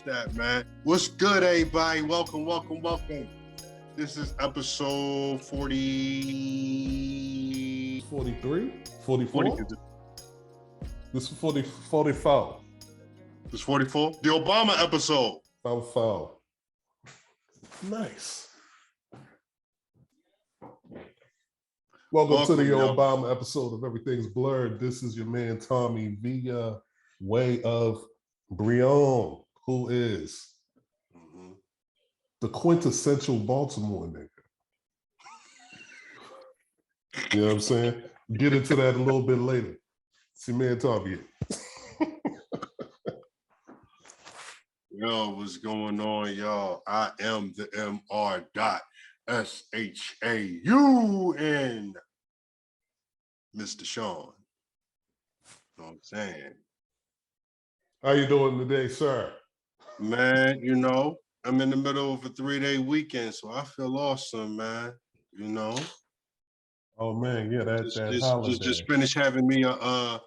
that, man. What's good, everybody? Welcome. This is episode 40... 43? 44? 40. This is 44. This 44? The Obama episode. 44. Nice. Welcome to the Obama episode of Everything's Blurred. This is your man Tommy via way of Brion, who is the quintessential Baltimore nigga. You know what I'm saying? Get into that a little bit later. See man Tommy. Yo, what's going on, y'all? I am the MR.SHAUN, Mr. Shaun. You know what I'm saying? How you doing today, sir? Man, you know, I'm in the middle of a 3-day weekend, so I feel awesome, man. You know? Oh man, yeah, that holiday. Just finished having me a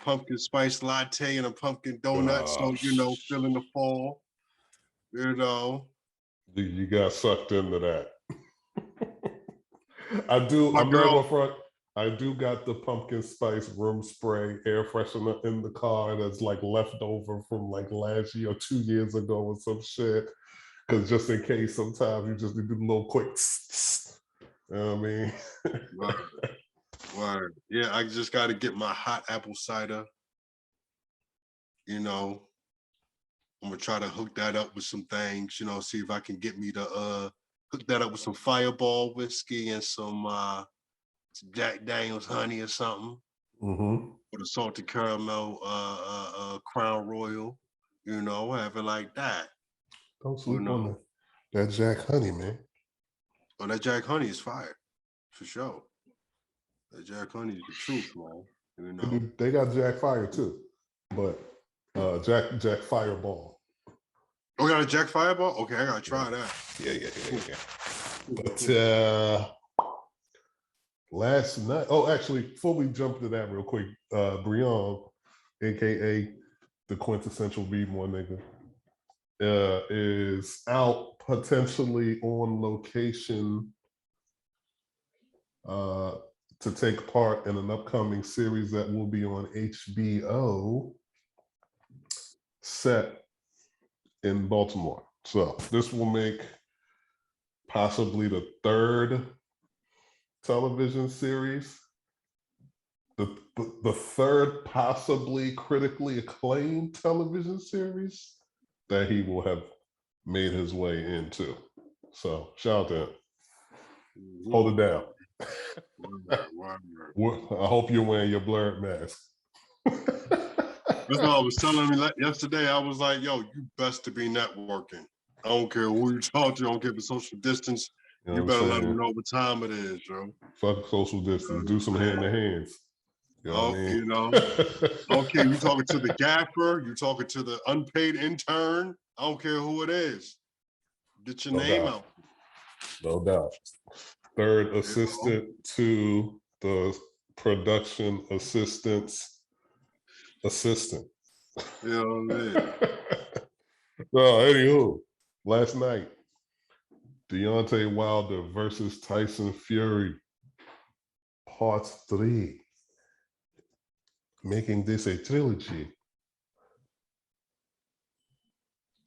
pumpkin spice latte and a pumpkin donut, so you know, feeling the fall. You know, you got sucked into that. I'm not going front. I do got the pumpkin spice room spray air freshener in the car that's like leftover from like last year or 2 years ago or some shit. Because just in case, sometimes you just need to do a little quick. You know what I mean? Word. Yeah, I just got to get my hot apple cider. You know, I'm gonna try to hook that up with some things. You know, see if I can get me to hook that up with some Fireball whiskey and some Jack Daniels honey or something. With a salted caramel Crown Royal. You know, have it like that. Don't sleep on that Jack honey, man. Oh, that Jack honey is fire, for sure. That Jack honey is the truth, man. You know, they got Jack Fire too, but Jack Fireball. Oh, got a Jack Fireball? Okay, I gotta try that. Yeah. But last night, actually, before we jump to that real quick, Brion, aka the quintessential B-more nigga, is out potentially on location to take part in an upcoming series that will be on HBO set in Baltimore. So this will make possibly the third television series, the third possibly critically acclaimed television series that he will have made his way into. So shout out to him. Hold it down. I hope you're wearing your blurred mask. That's what I was telling me yesterday. I was like, yo, you best to be networking. I don't care who you talk to. I don't care the social distance. You better let them know what time it is, bro. Fuck social distance. Do some hand to hands. You know what I mean? You know. Okay, you talking to the gaffer. You talking to the unpaid intern. I don't care who it is. Get your name out. No doubt. Third assistant to the production assistant's assistant. You know what I mean? Anywho, last night, Deontay Wilder versus Tyson Fury, part 3, making this a trilogy.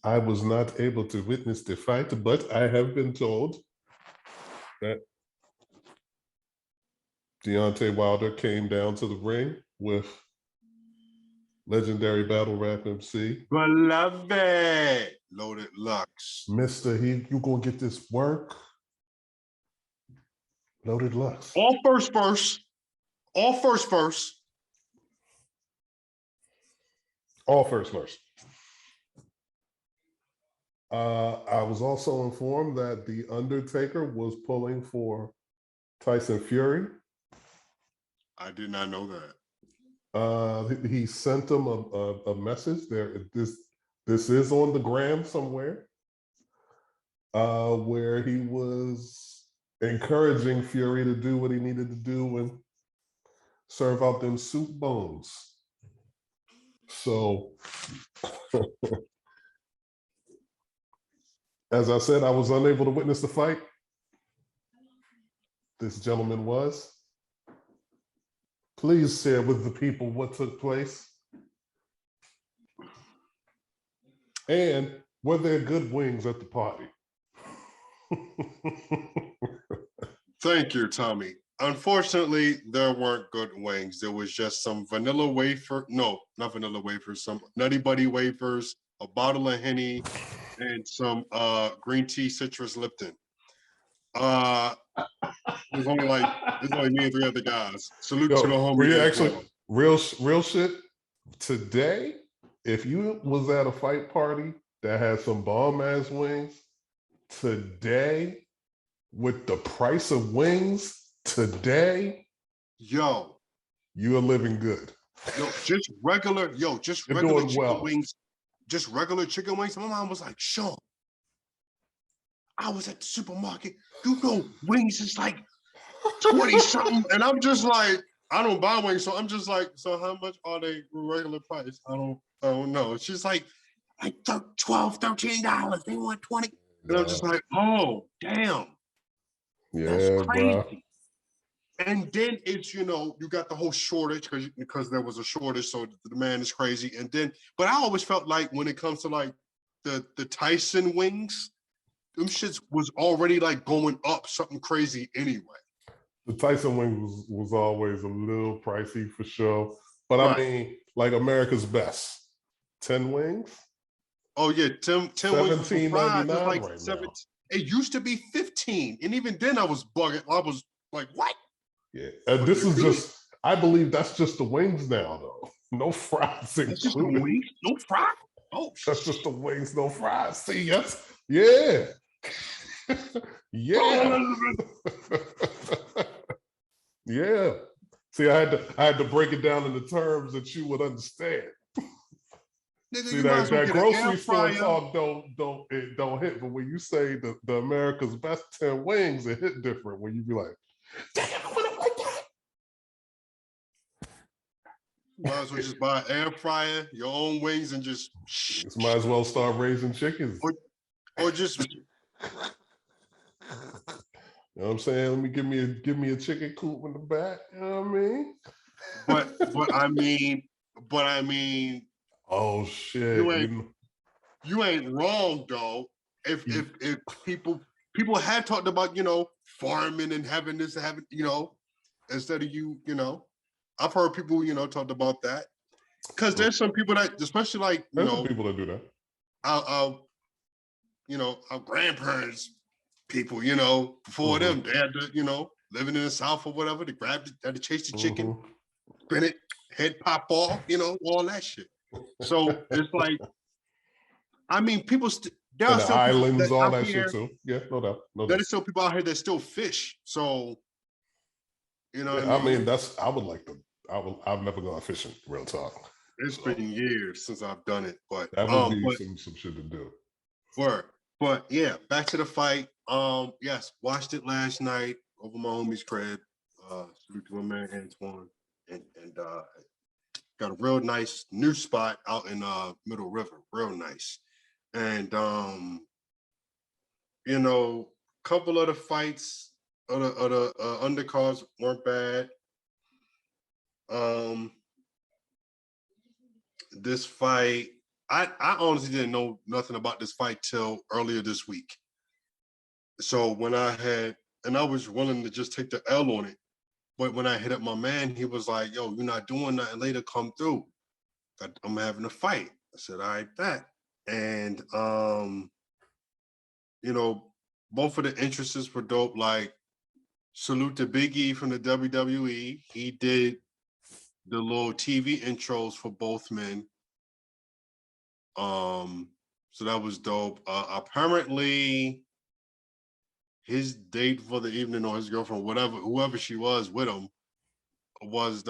I was not able to witness the fight, but I have been told that Deontay Wilder came down to the ring with legendary battle rap MC. Beloved Loaded Lux. Mr. You gonna get this work? Loaded Lux. All first. I was also informed that The Undertaker was pulling for Tyson Fury. I did not know that. He sent him a message. This is on the gram somewhere, where he was encouraging Fury to do what he needed to do and serve out them soup bones. So As I said, I was unable to witness the fight. This gentleman was. Please share with the people what took place. And were there good wings at the party? Thank you, Tommy. Unfortunately, there weren't good wings. There was just some vanilla wafer. No, not vanilla wafers. Some Nutty Buddy wafers, a bottle of Henny, and some green tea citrus Lipton. There's only me and three other guys. Salute to the homie. Were you actually real shit? Today, if you was at a fight party that had some bomb ass wings, today, with the price of wings today, yo, you are living good. Yo, just regular chicken wings. Just regular chicken wings. My mom was like, Shaun, I was at the supermarket. You know, wings is like 20 something. And I'm just like, I don't buy wings. So I'm just like, so how much are they regular price? I don't know. She's like $12, $13. They want 20. And I'm just like, oh, damn. Yeah, that's crazy. Bro. And then it's, you got the whole shortage because there was a shortage, so the demand is crazy. And then, but I always felt like when it comes to like the Tyson wings, them shits was already like going up something crazy anyway. The Tyson wing was always a little pricey for sure. But right. I mean, like America's Best. 10 wings? Oh yeah, 10 wings for fries was like right 7. Now. It used to be 15. And even then I was bugging. I was like, what? Yeah. And this is just, I believe that's just the wings now though. No fries included. That's just the wings? No fries? Oh, that's just the wings, no fries. See, yes. Yeah. Yeah. Yeah. See, I had to break it down in the terms that you would understand. Nigga, see, that grocery store talk don't hit, but when you say the America's Best 10 wings, it hit different. When you be like, damn, I went up like that. Might as well just buy an air fryer, your own wings, and just might as well start raising chickens. Or just you know what I'm saying? Let me give me a chicken coop in the back. You know what I mean? But I mean. Oh shit! You ain't wrong though. If people had talked about farming and having this and having instead of I've heard people talked about that because there's some people that especially like there's some people that do that. Our grandparents people before them they had to living in the South or whatever they had to chase the chicken, spin it, head pop off, all that shit. So it's like, I mean, people there are still islands, all that shit too. Yeah, no doubt. There's still people out here that still fish. So, I mean, I would like to. I've never gone fishing. Real talk. It's been years since I've done it, but that would be some shit to do. But yeah, back to the fight. Yes, watched it last night over my homie's crib. Salute to my man Antoine, and got a real nice new spot out in Middle River, real nice. And couple of the fights of the undercards weren't bad. This fight, I honestly didn't know nothing about this fight till earlier this week. So when I was willing to just take the L on it. But when I hit up my man, he was like, yo, you're not doing nothing later, come through. I'm having a fight. I said, all right, that. And, both of the entrances were dope. Like, salute to Big E from the WWE. He did the little TV intros for both men. So that was dope. Apparently, his date for the evening or his girlfriend, whoever she was with him, was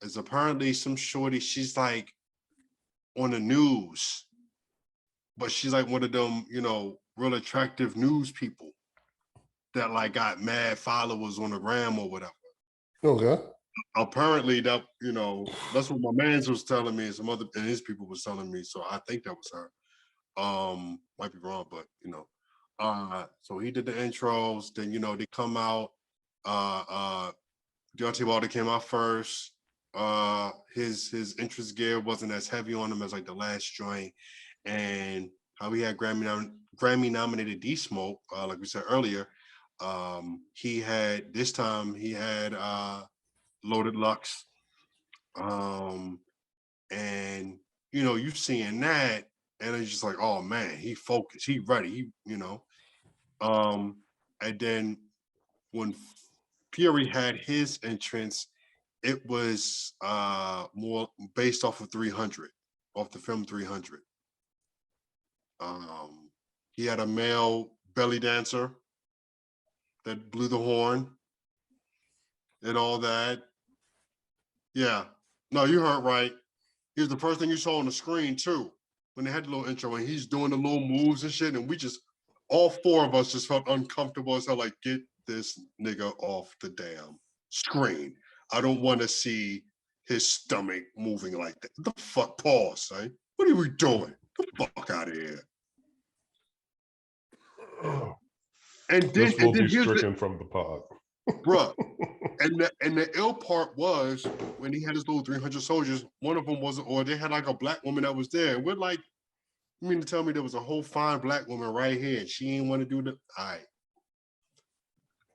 is apparently some shorty. She's like on the news, but she's like one of them, real attractive news people that like got mad followers on the gram or whatever. Okay. Apparently that, that's what my man was telling me, and some other and his people was telling me. So I think that was her. Might be wrong, but so he did the intros. Then they come out. Deontay Wilder came out first. His entrance gear wasn't as heavy on him as like the last joint, and how he had Grammy nominated D Smoke, like we said earlier. He had Loaded Lux, and you seeing that, and it's just like, oh man, he focused, he ready, and then when Fury had his entrance, it was more based off of 300, off the film 300. He had a male belly dancer that blew the horn and all that. Yeah, no, you heard right. He was the first thing you saw on the screen too, when they had the little intro and he's doing the little moves and shit, and we just, all four of us just felt uncomfortable as hell, like, get this nigga off the damn screen. I don't want to see his stomach moving like that. The fuck, pause, right? What are we doing? Get the fuck out of here. And then, this will be stricken from the pod. Bruh. And the ill part was when he had his little 300 soldiers, one of them wasn't, or they had like a black woman that was there. And we're like, you mean to tell me there was a whole fine black woman right here and she didn't want to do the, all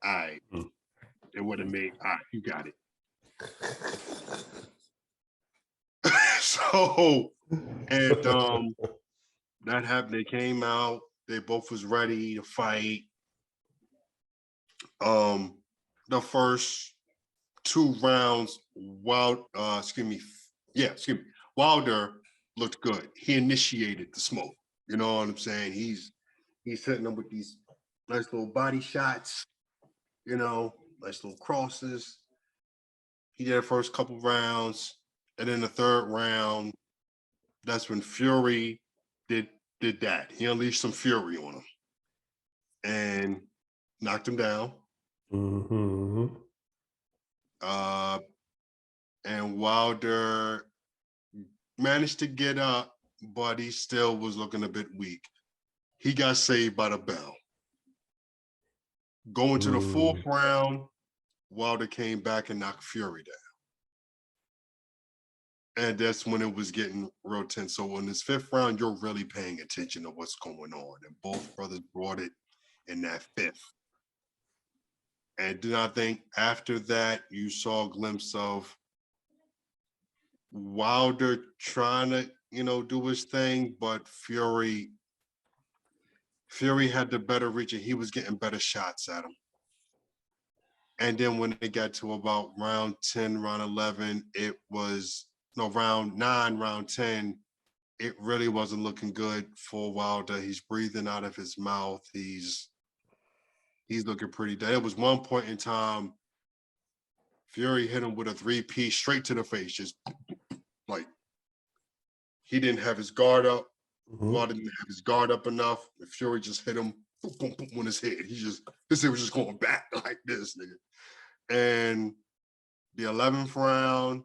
right. It would have made, all right, you got it. So, and that happened. They came out, they both was ready to fight. The first 2 rounds, Wilder looked good. He initiated the smoke. You know what I'm saying? He's hitting them with these nice little body shots, nice little crosses. He did the first couple rounds, and then the third round, that's when Fury did that. He unleashed some fury on him and knocked him down. Mm-hmm. And Wilder managed to get up, but he still was looking a bit weak. He got saved by the bell. Going to the 4th round, Wilder came back and knocked Fury down. And that's when it was getting real tense. So in this 5th round, you're really paying attention to what's going on. And both brothers brought it in that 5th. And then I think after that, you saw a glimpse of Wilder trying to, do his thing, but Fury had the better reach and he was getting better shots at him. And then when it got to about round 10, round 11, round 9, round 10, it really wasn't looking good for Wilder. He's breathing out of his mouth. He's looking pretty dead. It was one point in time, Fury hit him with a 3-piece straight to the face, just like he didn't have his guard up. Wilder didn't have his guard up enough. And Fury just hit him boom, boom, boom, on his head. His head was just going back like this, nigga. And the 11th round,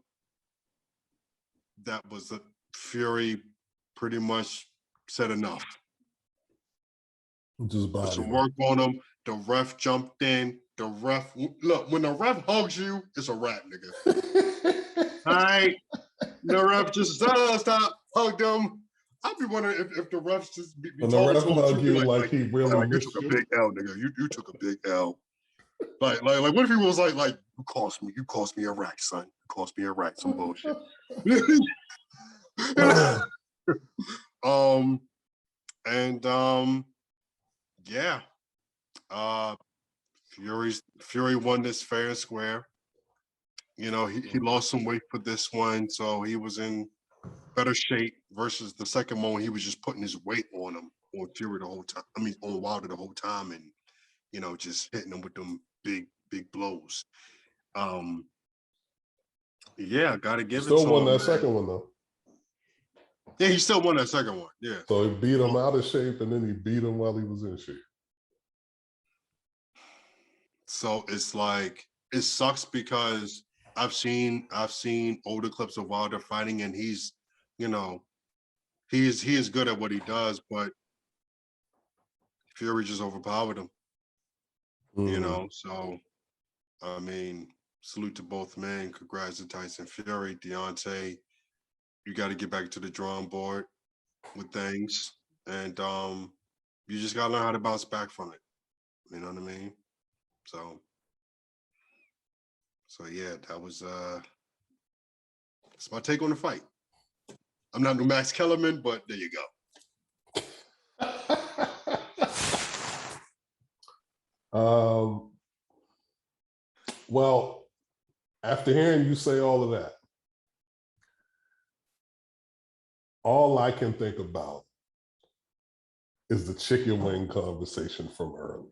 that was Fury pretty much said enough. Just put some work on him. The ref jumped in. Look, when the ref hugs you, it's a wrap, nigga. All right. The ref just stop, hugged him. I'd be wondering if the refs just be when the ref hug you like he really you took a big L, nigga. You took a big L. Like what if he was like you cost me a rack, son. You cost me a rack, some bullshit. Yeah. Fury won this fair and square. He lost some weight for this one, so he was in better shape versus the second one. He was just putting his weight on him, on Fury the whole time. I mean, on Wilder the whole time, and just hitting him with them big blows. Yeah, gotta give it to him. Still won that second one though. Yeah, he still won that second one. Yeah. So he beat him out of shape, and then he beat him while he was in shape. So it's like, it sucks because I've seen older clips of Wilder fighting, and he's, he is good at what he does, but Fury just overpowered him. You know, so I mean, salute to both men. Congrats to Tyson Fury, Deontay. You got to get back to the drawing board with things, and you just got to learn how to bounce back from it. You know what I mean? So yeah, that was that's my take on the fight. I'm not no Max Kellerman, but there you go. Well, after hearing you say all of that, all I can think about is the chicken wing conversation from earlier.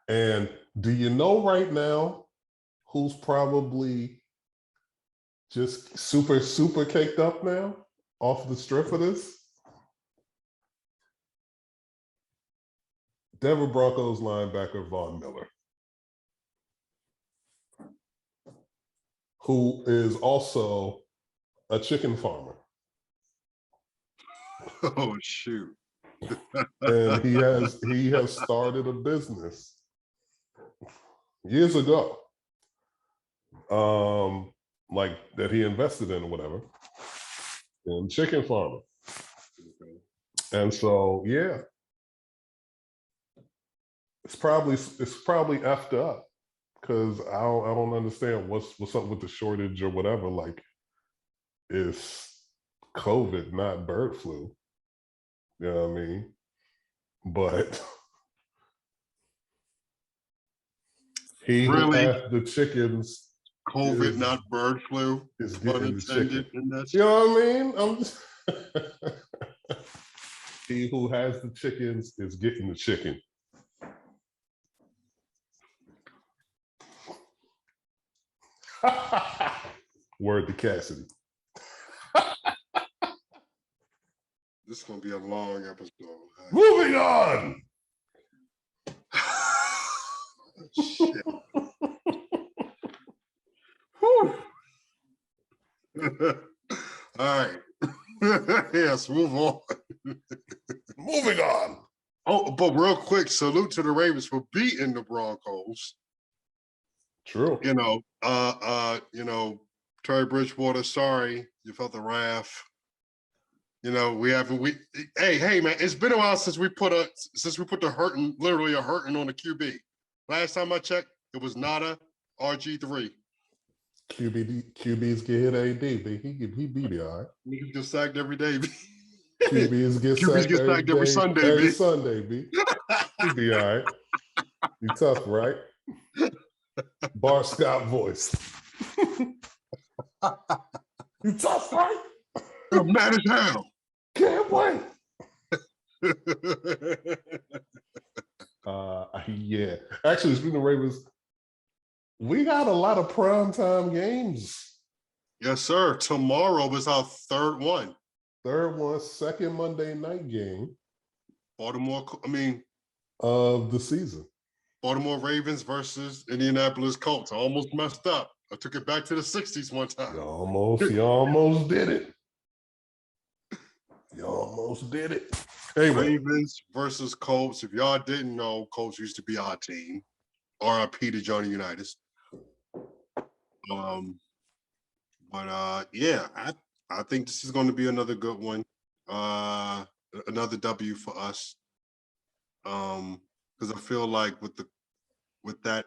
And do you know right now who's probably just super, super caked up now off the strip of this? Denver Broncos linebacker Von Miller, who is also a chicken farmer. Oh shoot. And he has started a business years ago, like that he invested in or whatever, in chicken farming. And so yeah, it's probably effed up, because I don't understand what's up with the shortage or whatever. Like, it's COVID, not bird flu. You know what I mean? But he really, who has the chickens. COVID, not bird flu. Is getting the chicken. You know what I mean? I'm just he who has the chickens is getting the chicken. Word to Cassidy. This is gonna be a long episode. Moving on. Shit. All right. Yes, move on. Moving on. Oh, but real quick, salute to the Ravens for beating the Broncos. True. You know, Terry Bridgewater, sorry, you felt the wrath. You know, hey man, it's been a while since we put the hurting, literally a hurting on the QB. Last time I checked, it was nada RG3. QBs get hit AD, but he beat me, all right. Niggas get sacked every day. QBs get sacked every Sunday. Every Sunday, B. He be all right. You tough, right? Bar Scott voice. You tough, right? You're mad as hell. Can't wait. Yeah. Actually, speaking of Ravens, we got a lot of primetime games. Yes, sir. Tomorrow is our third one. Second Monday night game. Of the season. Baltimore Ravens versus Indianapolis Colts. I almost messed up. I took it back to the 60s one time. You almost did it. You almost did it. Anyway. Ravens versus Colts. If y'all didn't know, Colts used to be our team. RIP to Johnny Unitas. Yeah, I think this is going to be another good one. Another W for us. Because I feel like with that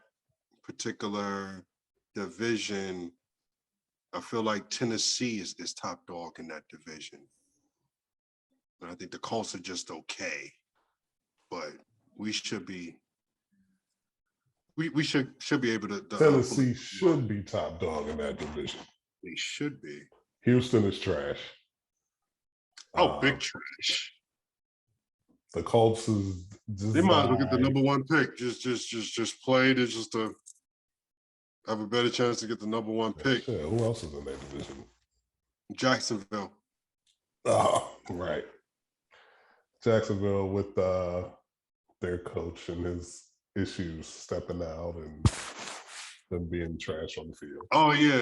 particular division, I feel like Tennessee is top dog in that division. And I think the Colts are just okay, but we should be we should be able to. Tennessee should be top dog in that division. They should be. Houston is trash. Oh, big trash. The Colts is just. They might as well get the number one pick. Just play it just to have a better chance to get the number one pick. Yeah, who else is in that division? Jacksonville. Oh, right. Jacksonville with their coach and his issues stepping out and them being trash on the field. Oh yeah.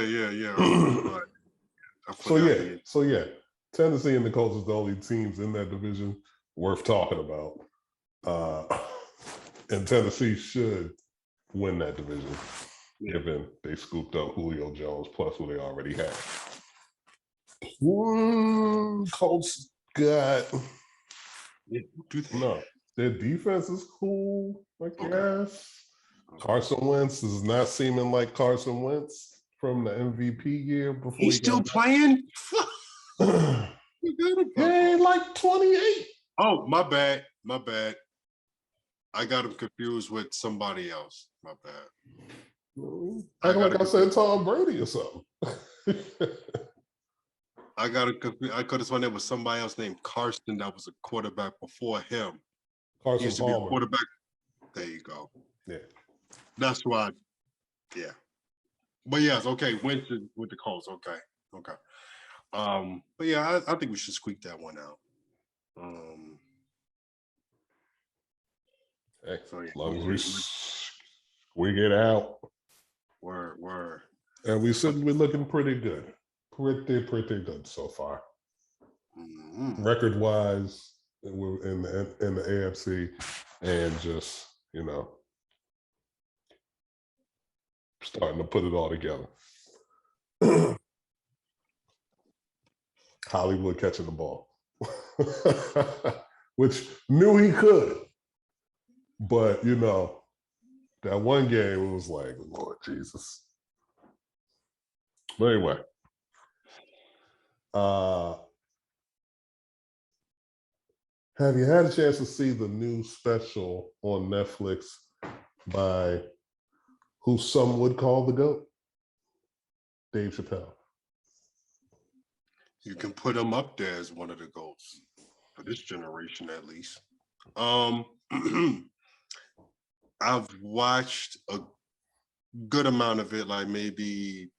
Right. So yeah. Tennessee and the Colts is the only teams in that division worth talking about. And Tennessee should win that division, given they scooped up Julio Jones plus who they already had. Colts got no. Their defense is cool, I guess. Carson Wentz is not seeming like Carson Wentz from the MVP year before. He's still playing? Yeah, like 28. Oh, my bad. My bad. I got him confused with somebody else. My bad. I said Tom Brady or something. I got it confused. I could have sworn there was somebody else named Carson that was a quarterback before him. Carson he used to Palmer. be a quarterback. There you go. Yeah. That's why. Yeah. But yes, okay. Went with the Colts. Okay. But yeah, I think we should squeak that one out. Hey, so yeah, as long as we squeak it out. Word. And we should be looking pretty good. Pretty good so far. Mm-hmm. Record-wise, we're in the AFC, and just, starting to put it all together. Hollywood catching the ball, which knew he could. But, that one game was like, Lord Jesus. But anyway, have you had a chance to see the new special on Netflix by who some would call the GOAT, Dave Chappelle? You can put him up there as one of the GOATs for this generation, at least. I've watched a good amount of it, like maybe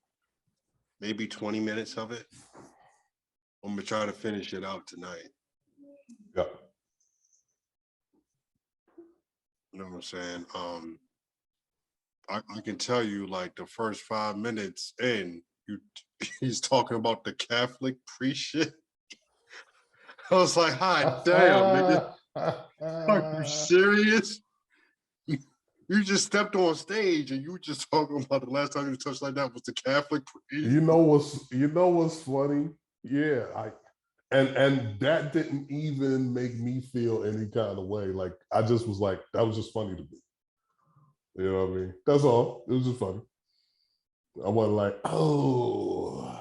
20 minutes of it. I'm gonna try to finish it out tonight. Yeah. You know what I'm saying? I can tell you, like, the first 5 minutes in, he's talking about the Catholic priest shit. I was like, hi, damn, nigga. Are you serious? You just stepped on stage and you were just talking about the last time you touched like that was the Catholic priest. You know what's funny? Yeah, and that didn't even make me feel any kind of way. Like, I just was like, that was just funny to me. You know what I mean? That's all. It was just funny. I wasn't like, oh.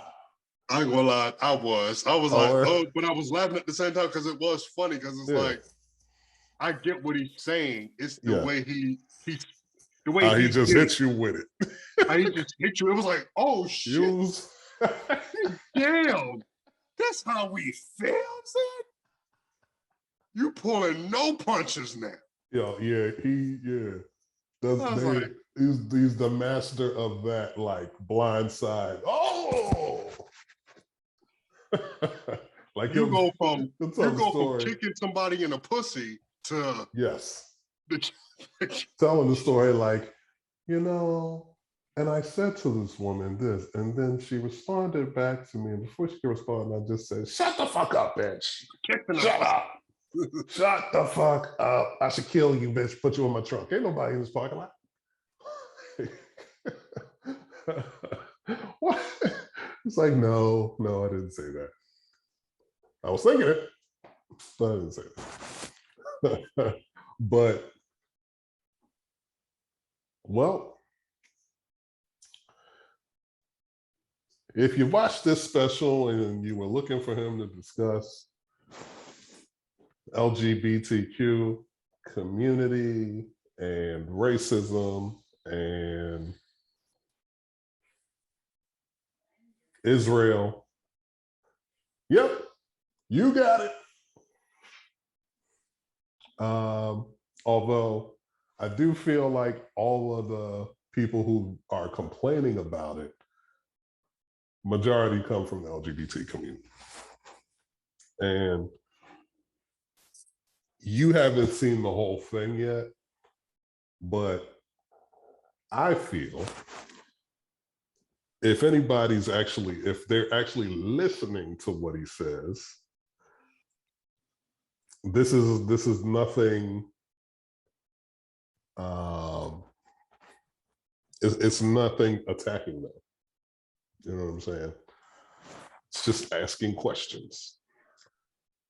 I ain't gonna lie, I was like, but I was laughing at the same time because it was funny, because it's like, I get what he's saying. It's the way he just hit you with it. He just hit you. It was like, oh shit. Damn. That's how we feel, son. You pulling no punches now. He's the master of that, like, blind side. Oh, like you go from kicking somebody in the pussy to telling the story like, and I said to this woman this, and then she responded back to me, and before she could respond, I just said, "Shut the fuck up, bitch! Shut up! Shut the fuck up! I should kill you, bitch! Put you in my trunk. Ain't nobody in this parking lot." What? It's like, no, I didn't say that. I was thinking it, but I didn't say that. But, well, if you watched this special and you were looking for him to discuss LGBTQ community and racism and Israel, yep, you got it. Although I do feel like all of the people who are complaining about it, majority come from the LGBT community. And you haven't seen the whole thing yet, but I feel if anybody's actually, if they're actually listening to what he says, this is nothing. It's nothing attacking them. You know what I'm saying? It's just asking questions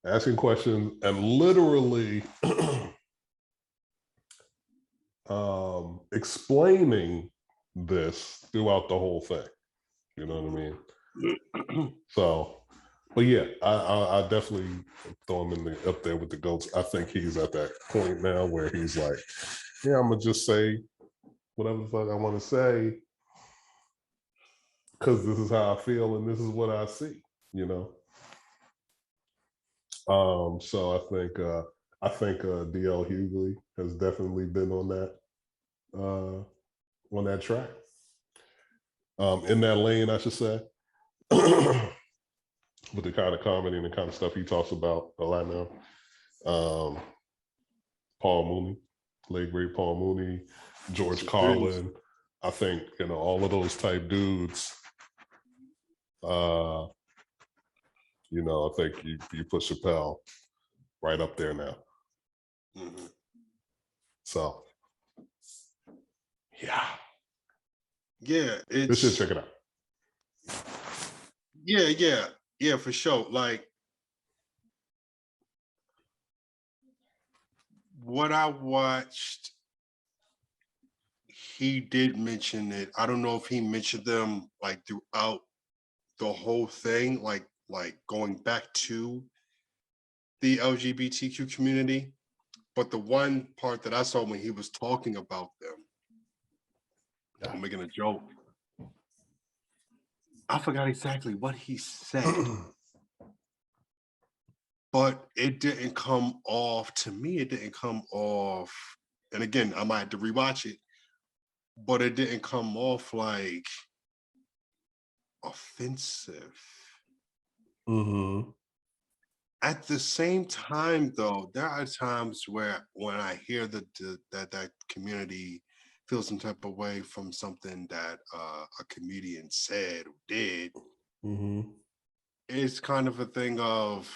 and literally explaining this throughout the whole thing. You know what I mean? So, but yeah, I definitely throw him up there with the GOATs. I think he's at that point now where he's like, yeah, I'm gonna just say whatever the fuck I want to say because this is how I feel and this is what I see. You know. So I think DL Hughley has definitely been on that track. In that lane, I should say. With the kind of comedy and the kind of stuff he talks about a lot now. Paul Mooney, late great Paul Mooney, George Carlin. I think, all of those type dudes. I think you put Chappelle right up there now. Mm-hmm. So, yeah. Yeah, this should check it out. Yeah, for sure. Like what I watched, he did mention it. I don't know if he mentioned them like throughout the whole thing, like going back to the LGBTQ community. But the one part that I saw when he was talking about them, I'm making a joke. I forgot exactly what he said. But it didn't come off, to me, it didn't come off. And again, I might have to rewatch it, but it didn't come off like offensive. Mm-hmm. At the same time, though, there are times where when I hear that community feels some type of way from something that a comedian said or did, it's kind of a thing of,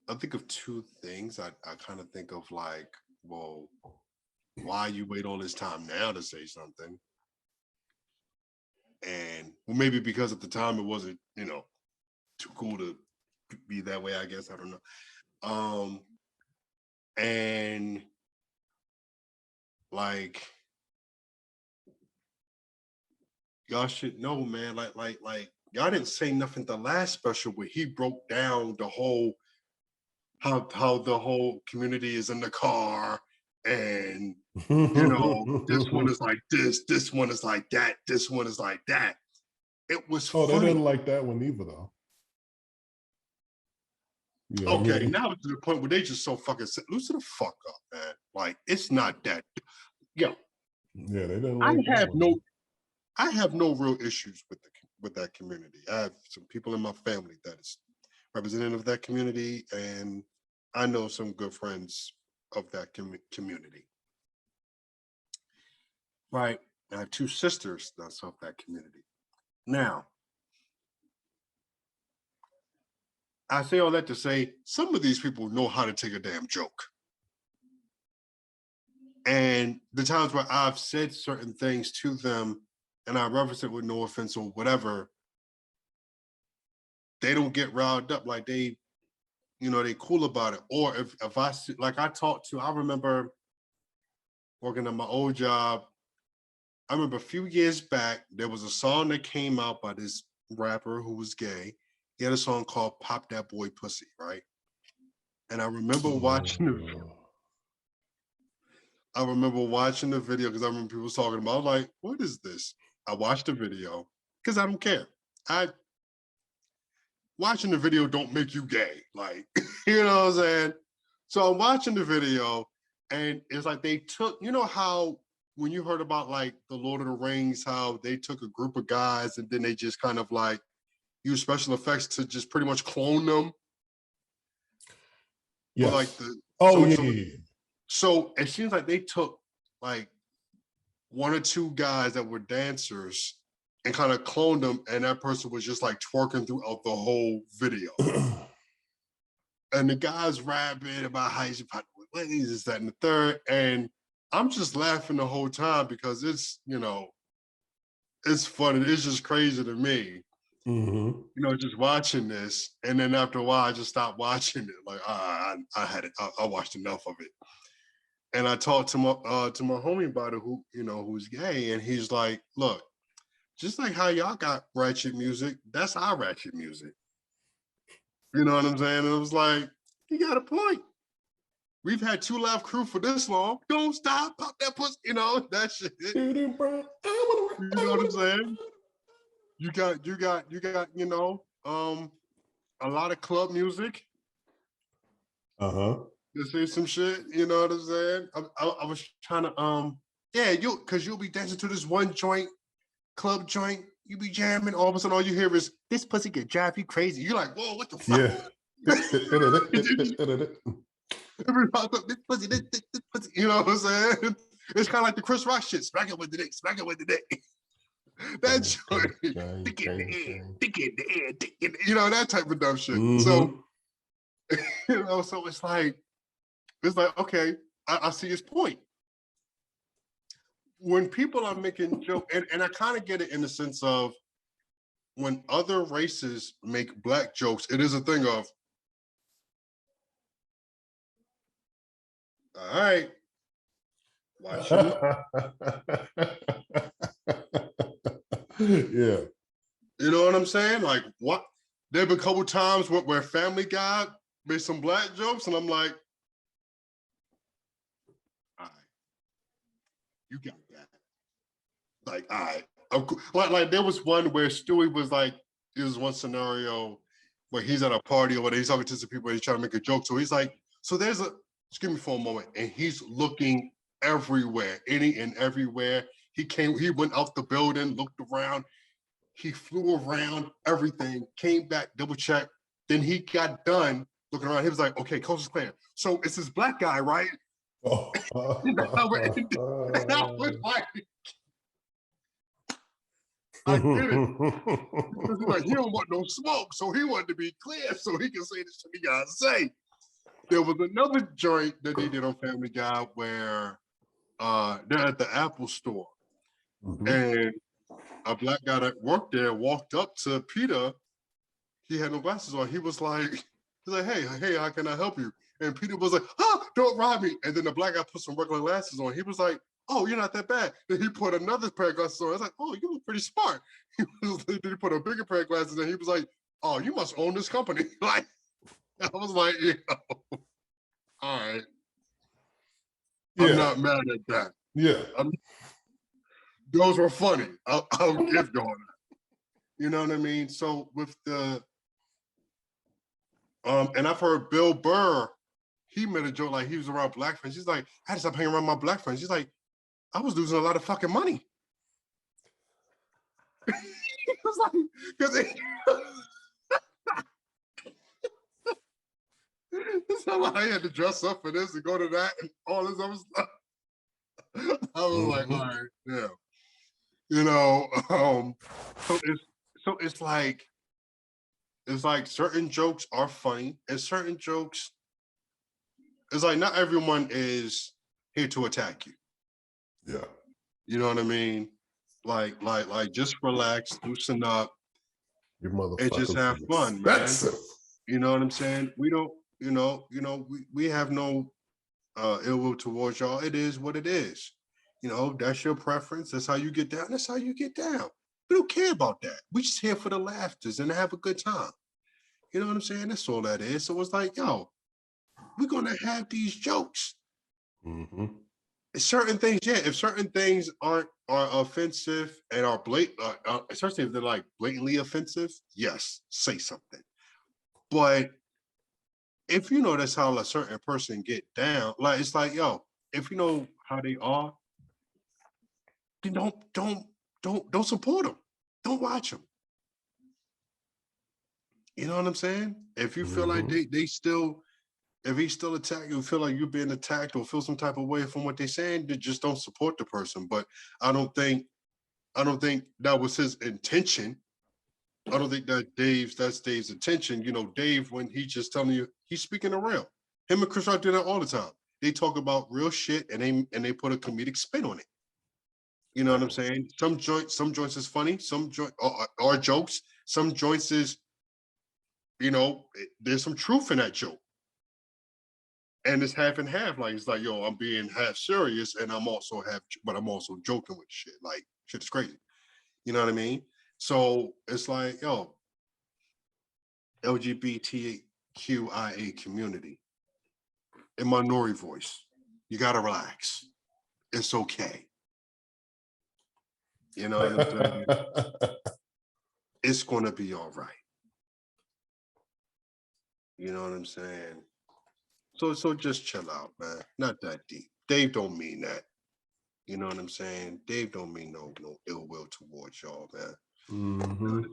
I think of two things. I kind of think of like, well, why you wait all this time now to say something? And well, maybe because at the time it wasn't, too cool to be that way, I guess. I don't know. And like y'all should know, man, like y'all didn't say nothing the last special where he broke down the whole how the whole community is in the car and this one is like this one is like that, this one is like that. It was funny. They didn't like that one either, though. Yeah, okay, now to the point where they just so fucking loosen the fuck up, man. Like it's not that. Yo, yeah, they didn't like I have no real issues with that community. I have some people in my family that is representative of that community, and I know some good friends of that community. Right. I have two sisters that's of that community. Now, I say all that to say some of these people know how to take a damn joke. And the times where I've said certain things to them and I reference it with no offense or whatever, they don't get riled up, like they cool about it. Or if I I remember working at my old job. I remember a few years back, there was a song that came out by this rapper who was gay. He had a song called Pop That Boy Pussy, right? And I remember watching the video because I remember people talking about it. I was like, what is this? I watched the video because I don't care. Watching the video don't make you gay. Like, you know what I'm saying? So I'm watching the video and it's like they took, how when you heard about like the Lord of the Rings, how they took a group of guys and then they just kind of like use special effects to just pretty much clone them. Yes. Like so it seems like they took like one or two guys that were dancers and kind of cloned him, and that person was just like twerking throughout the whole video. And the guy's rapping about how he's about to win, this, that, and the third. And I'm just laughing the whole time because it's, you know, it's funny. It's just crazy to me, you know, just watching this. And then after a while, I just stopped watching it. Like, I had it. I watched enough of it. And I talked to my homie about it, who, you know, who's gay, and he's like, look, just like how y'all got ratchet music, that's our ratchet music. You know what I'm saying? And it was like, you got a point. We've had 2 Live Crew for this long. Don't stop, pop that pussy, you know, that shit. You know what I'm saying? You got, you know, a lot of club music. To say some shit, you know what I'm saying? I was trying to, yeah, cause you'll be dancing to this one joint, club joint, you be jamming, all of a sudden all you hear is, this pussy can drive you crazy. You're like, whoa, what the fuck? This pussy, this pussy, you know what I'm saying? It's kind of like the Chris Rock shit, smack it with the dick, smack it with the dick. That joint, dick in the air, dick in the air, dick in the, you know, that type of dumb shit. So, you know, so it's like, okay, I see his point. When people are making jokes, and I kind of get it in the sense of when other races make black jokes, it is a thing of, all right, watch him. Yeah. You know what I'm saying? Like, what? There have been a couple times where Family Guy made some black jokes, and I'm like, all right, you got that. Like, all right. Like there was one where Stewie was like, there was one scenario where he's at a party or whatever, he's talking to some people, he's trying to make a joke. So he's like, so there's a, excuse me for a moment, and he's looking everywhere, any and everywhere. He went out the building, looked around, he flew around, everything, came back, double checked. Then he got done looking around. He was like, okay, coast is clear. So it's this black guy, right? And I was like, I get it. Because he's like, he don't want no smoke, so he wanted to be clear so he can say the shit he gotta say. There was another joint that they did on Family Guy where they're at the Apple store. And a black guy that worked there walked up to Peter. He had no glasses on. He was like, hey, how can I help you? And Peter was like, don't rob me. And then the black guy put some regular glasses on. He was like, oh, you're not that bad. Then he put another pair of glasses on. I was like, oh, you look pretty smart. Then he put a bigger pair of glasses on. He was like, oh, you must own this company. Like, I was like, all right. I'm not mad at that. Yeah. Those were funny. I'll give you on that. You know what I mean? So with the, and I've heard Bill Burr, he made a joke like he was around black friends. He's like, I had to stop hanging around my black friends. He's like, I was losing a lot of fucking money. He was like, because that's how I had to dress up for this and go to that and all this other stuff. I was like, all right, yeah. You know, so it's like certain jokes are funny and certain jokes, it's like not everyone is here to attack you. Yeah. You know what I mean? Like just relax, loosen up, and just have fun, man. You know what I'm saying? We don't, we have no ill will towards y'all. It is what it is. You know, that's your preference. That's how you get down. That's how you get down. We don't care about that. We just here for the laughters and have a good time. You know what I'm saying? That's all that is. So it's like, yo, we're gonna have these jokes. Certain things, yeah. If certain things are offensive and are blatant, especially if they're like blatantly offensive, yes, say something. But if you know that's how a certain person get down, like it's like, yo, if you know how they are, then don't support them. Don't watch them. You know what I'm saying? If you feel like they still, if he's still attacking you, feel like you're being attacked or feel some type of way from what they're saying, then just don't support the person. But I don't think I don't think that was his intention. I don't think that's Dave's intention. You know, Dave, when he's just telling you, he's speaking around. Him and Chris Rock do that all the time. They talk about real shit and they put a comedic spin on it. You know what I'm saying? Some joints is funny, some joint are jokes, some joints is, you know, there's some truth in that joke. And it's half and half. Like it's like, yo, I'm being half serious and I'm also joking with shit. Like shit is crazy. You know what I mean? So it's like, yo, LGBTQIA community, in minority voice, you gotta relax. It's okay. You know what I'm saying? It's gonna be all right. You know what I'm saying? So just chill out, man. Not that deep. Dave don't mean that. You know what I'm saying? Dave don't mean no ill will towards y'all, man. You know what I'm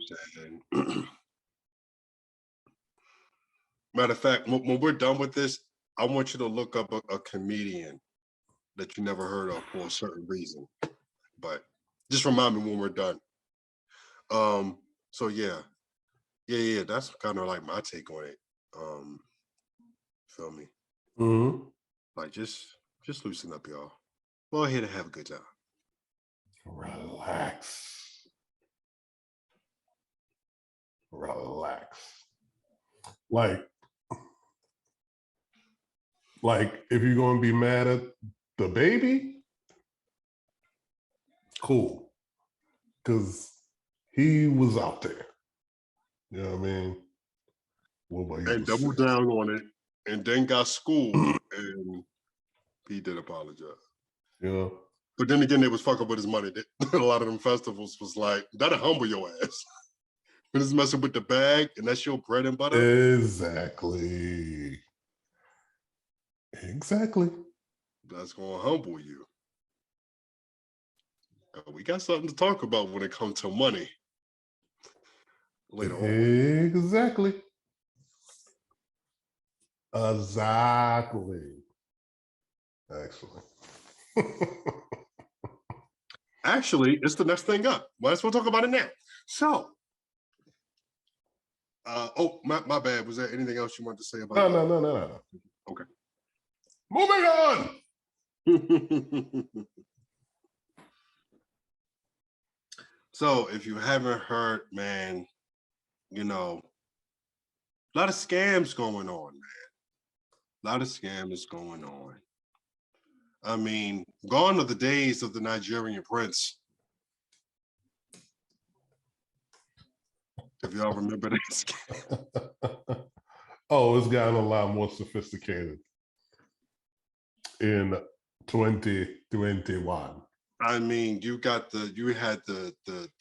saying? Matter of fact, when we're done with this, I want you to look up a comedian that you never heard of for a certain reason. But just remind me when we're done. So yeah, that's kind of like my take on it. Feel me? Like just loosen up, y'all. Go ahead and have a good time. Relax. Like if you're gonna be mad at the baby, cool, because he was out there. You know what I mean? And doubled down on it, and then got schooled, and he did apologize. Yeah. But then again, they was fucking with his money. A lot of them festivals was like, that'll humble your ass. When it's messing with the bag, and that's your bread and butter. Exactly. That's gonna humble you. We got something to talk about when it comes to money later on. Exactly. Actually, it's the next thing up. Might as well talk about it now. So, my bad. Was there anything else you wanted to say about it? No. Okay. Moving on. So, if you haven't heard, man, you know, a lot of scams going on, man. A lot of scams going on. I mean, gone are the days of the Nigerian prince. If y'all remember that. Oh, it's gotten a lot more sophisticated in 2021. I mean, you had the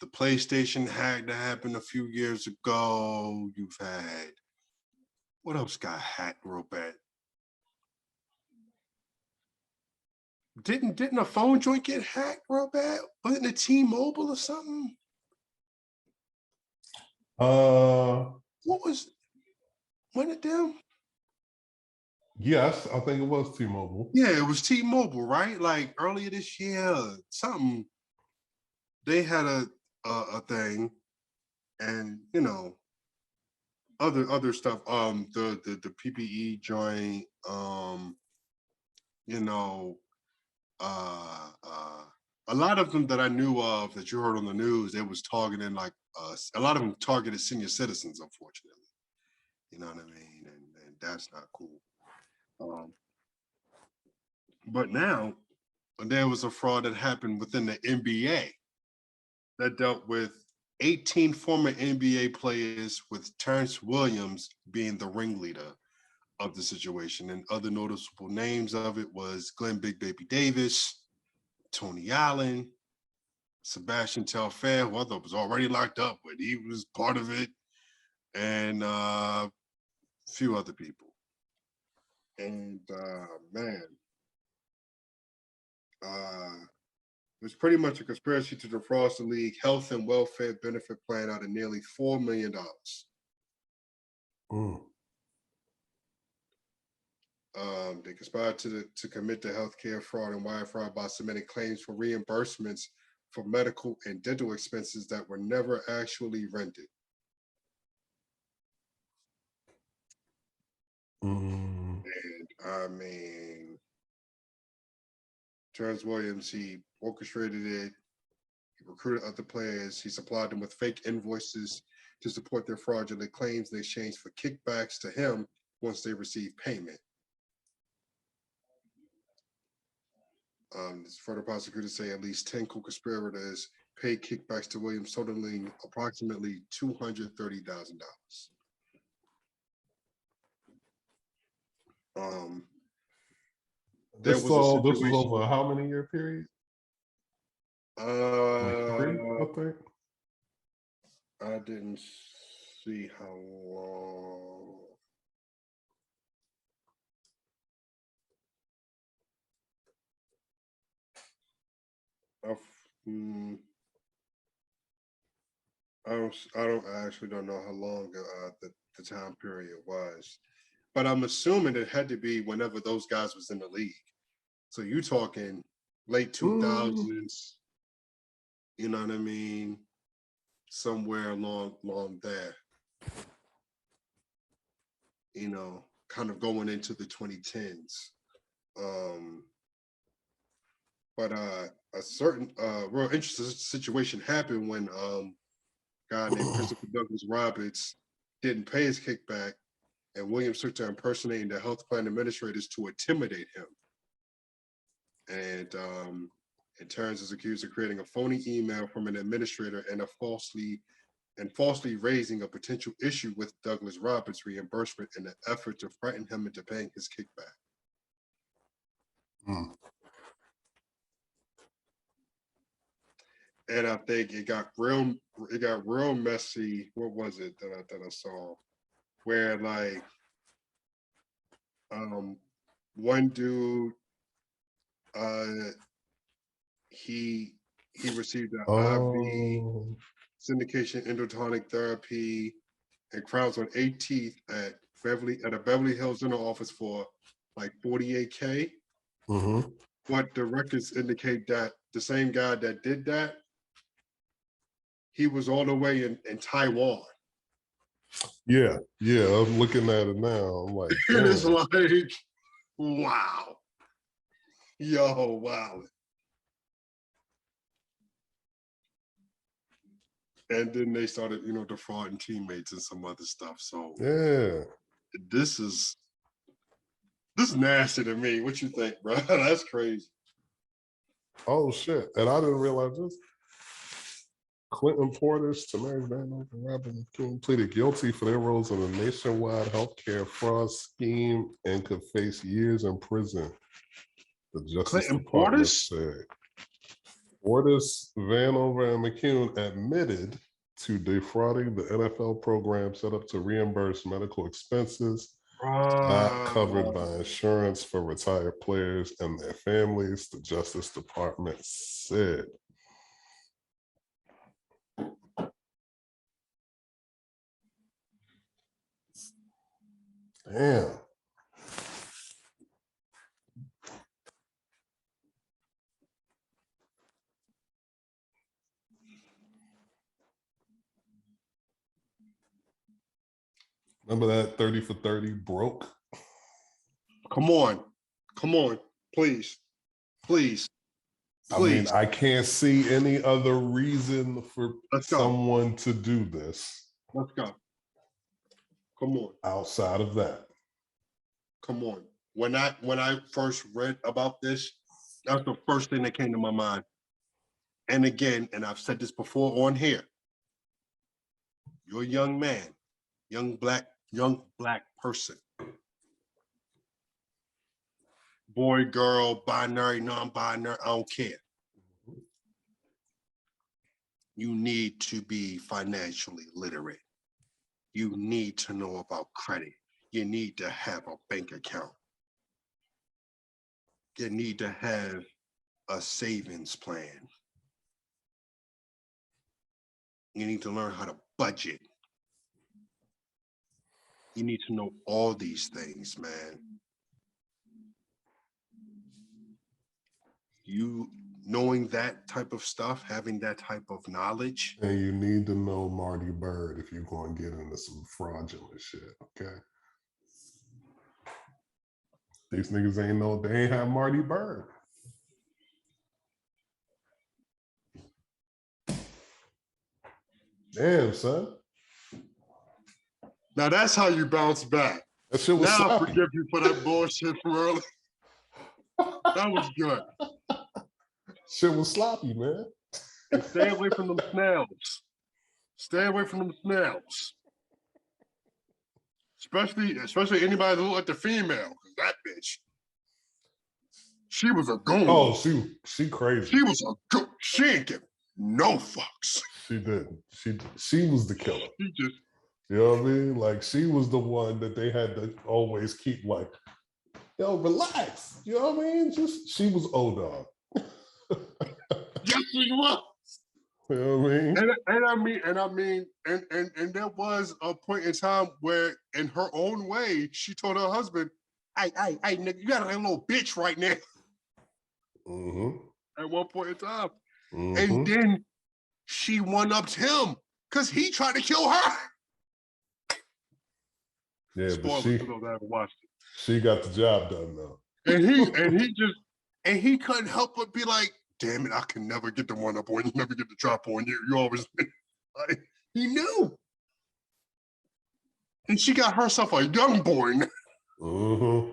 PlayStation hack that happened a few years ago. You've had what else got hacked real bad? Didn't a phone joint get hacked real bad? Wasn't it T-Mobile or something? What was one of them? Yes, I think it was T-Mobile. Yeah, it was T-Mobile, right? Like earlier this year, something. They had a thing, and you know, other stuff. The PPE joint. You know, a lot of them that I knew of that you heard on the news, they was targeting like a lot of them targeted senior citizens, unfortunately. You know what I mean? And that's not cool. But now there was a fraud that happened within the NBA that dealt with 18 former NBA players, with Terrence Williams being the ringleader of the situation. And other noticeable names of it was Glenn Big Baby Davis, Tony Allen, Sebastian Telfair, who I thought was already locked up, but he was part of it, and a few other people. And man, it was pretty much a conspiracy to defraud the league health and welfare benefit plan out of nearly $4 million. They conspired to commit the healthcare fraud and wire fraud by submitting claims for reimbursements for medical and dental expenses that were never actually rented. And I mean, Terrence Williams, he orchestrated it. He recruited other players. He supplied them with fake invoices to support their fraudulent claims in exchange for kickbacks to him once they received payment. Further prosecutors say at least 10 co-conspirators paid kickbacks to Williams, totaling approximately $230,000. This was over how many year period? Like 3, I think. I didn't see how long. I actually don't know how long the time period was, but I'm assuming it had to be whenever those guys was in the league. So you talking late 2000s, you know what I mean? Somewhere along there, you know, kind of going into the 2010s. But a certain real interesting situation happened when a guy named Christopher Douglas Roberts didn't pay his kickback, and Williams took to impersonating the health plan administrators to intimidate him. And Terrence is accused of creating a phony email from an administrator and falsely raising a potential issue with Douglas Roberts' reimbursement in an effort to frighten him into paying his kickback. And I think it got real messy. What was it that I saw? Where like one dude he received an IV syndication endotonic therapy and crowns on 18th at a Beverly Hills dental office for like $48K. But the records indicate that the same guy that did that, he was all the way in Taiwan. Yeah, I'm looking at it now. I'm like, it is like, wow. Yo, wow. And then they started, defrauding teammates and some other stuff. So yeah, this is nasty to me. What you think, bro? That's crazy. Oh shit! And I didn't realize this. Clinton Portis, Tamariz Vanover, and Robin King pleaded guilty for their roles in a nationwide healthcare fraud scheme and could face years in prison. The Justice Department said. Portis, Vanover, and McCune admitted to defrauding the NFL program set up to reimburse medical expenses not covered by insurance for retired players and their families, the Justice Department said. Damn. Remember that 30 for 30 broke? Come on, please. I mean, I can't see any other reason for someone to do this. Let's go. Come on. Outside of that. Come on. When I first read about this, that's the first thing that came to my mind. And again, and I've said this before on here, you're a young man, young black person. Boy, girl, binary, non-binary, I don't care. You need to be financially literate. You need to know about credit. You need to have a bank account. You need to have a savings plan. You need to learn how to budget. You need to know all these things, man. You knowing that type of stuff, having that type of knowledge. And you need to know Marty Bird if you're going to get into some fraudulent shit, okay? These niggas they ain't have Marty Bird. Damn, son. Now that's how you bounce back. That shit was now sloppy. I forgive you for that bullshit from earlier. That was good. Shit was sloppy, man. And stay away from them snails. Stay away from them snails. Especially anybody that look like the female, because that bitch, she was a goon. Oh, she crazy. She was a goon. She ain't give no fucks. She didn't. She was the killer. She just, you know what I mean? Like, she was the one that they had to always keep like, yo, relax. You know what I mean? She was O-Dog. yes, she was. You know what I mean? And there was a point in time where, in her own way, she told her husband, "Hey, nigga, you got a little bitch right now." Mm-hmm. At one point in time, mm-hmm. And then she one-upped him because he tried to kill her. Yeah, Spoiler but for those that haven't watched it. She got the job done though. And he couldn't help but be like, damn it, I can never get the one up on you, never get the drop on you. You always like, he knew. And she got herself a young boy. Mm-hmm.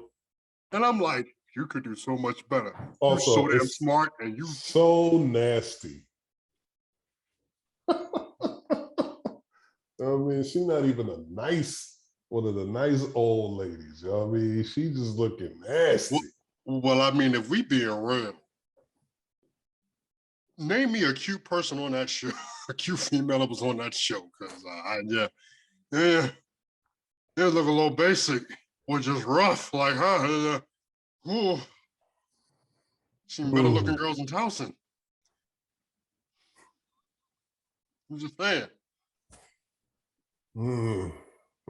And I'm like, you could do so much better. Also, you're so damn smart and you so nasty. I mean, she's not even one of the nice old ladies. You know what I mean? She just looking nasty. Well, I mean, if we being real, name me a cute person on that show, a cute female that was on that show, because they look a little basic or just rough, like, huh? Seen better looking girls in Towson. I'm just saying.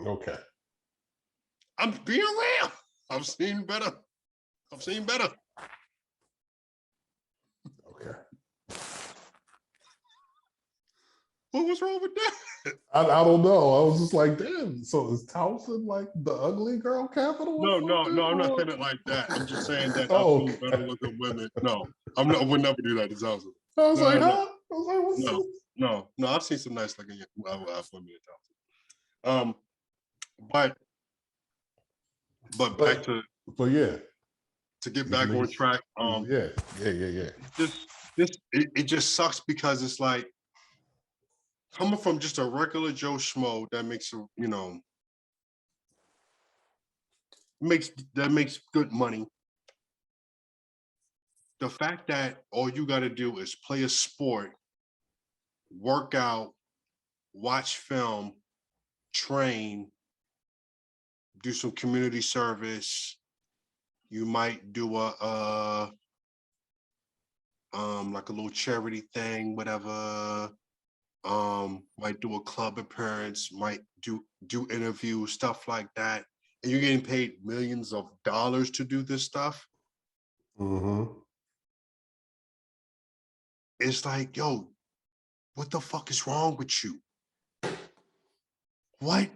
Okay. I'm being real. I've seen better. Okay. What was wrong with that? I don't know. I was just like, damn. So is Towson like the ugly girl capital? No, I'm not saying it like that. I'm just saying that I've seen better looking women. No, I would never do that to Towson. I was like, huh? I was like, what's this? No, I've seen some nice looking women in Towson. But back to, but yeah, to get back on track. Yeah. It just sucks because it's like coming from just a regular Joe Schmo that makes makes good money. The fact that all you got to do is play a sport, work out, watch film, train, do some community service. You might do like a little charity thing, whatever. Might do a club appearance, might do interviews, stuff like that. And you're getting paid millions of dollars to do this stuff. Mm-hmm. It's like, yo, what the fuck is wrong with you? What?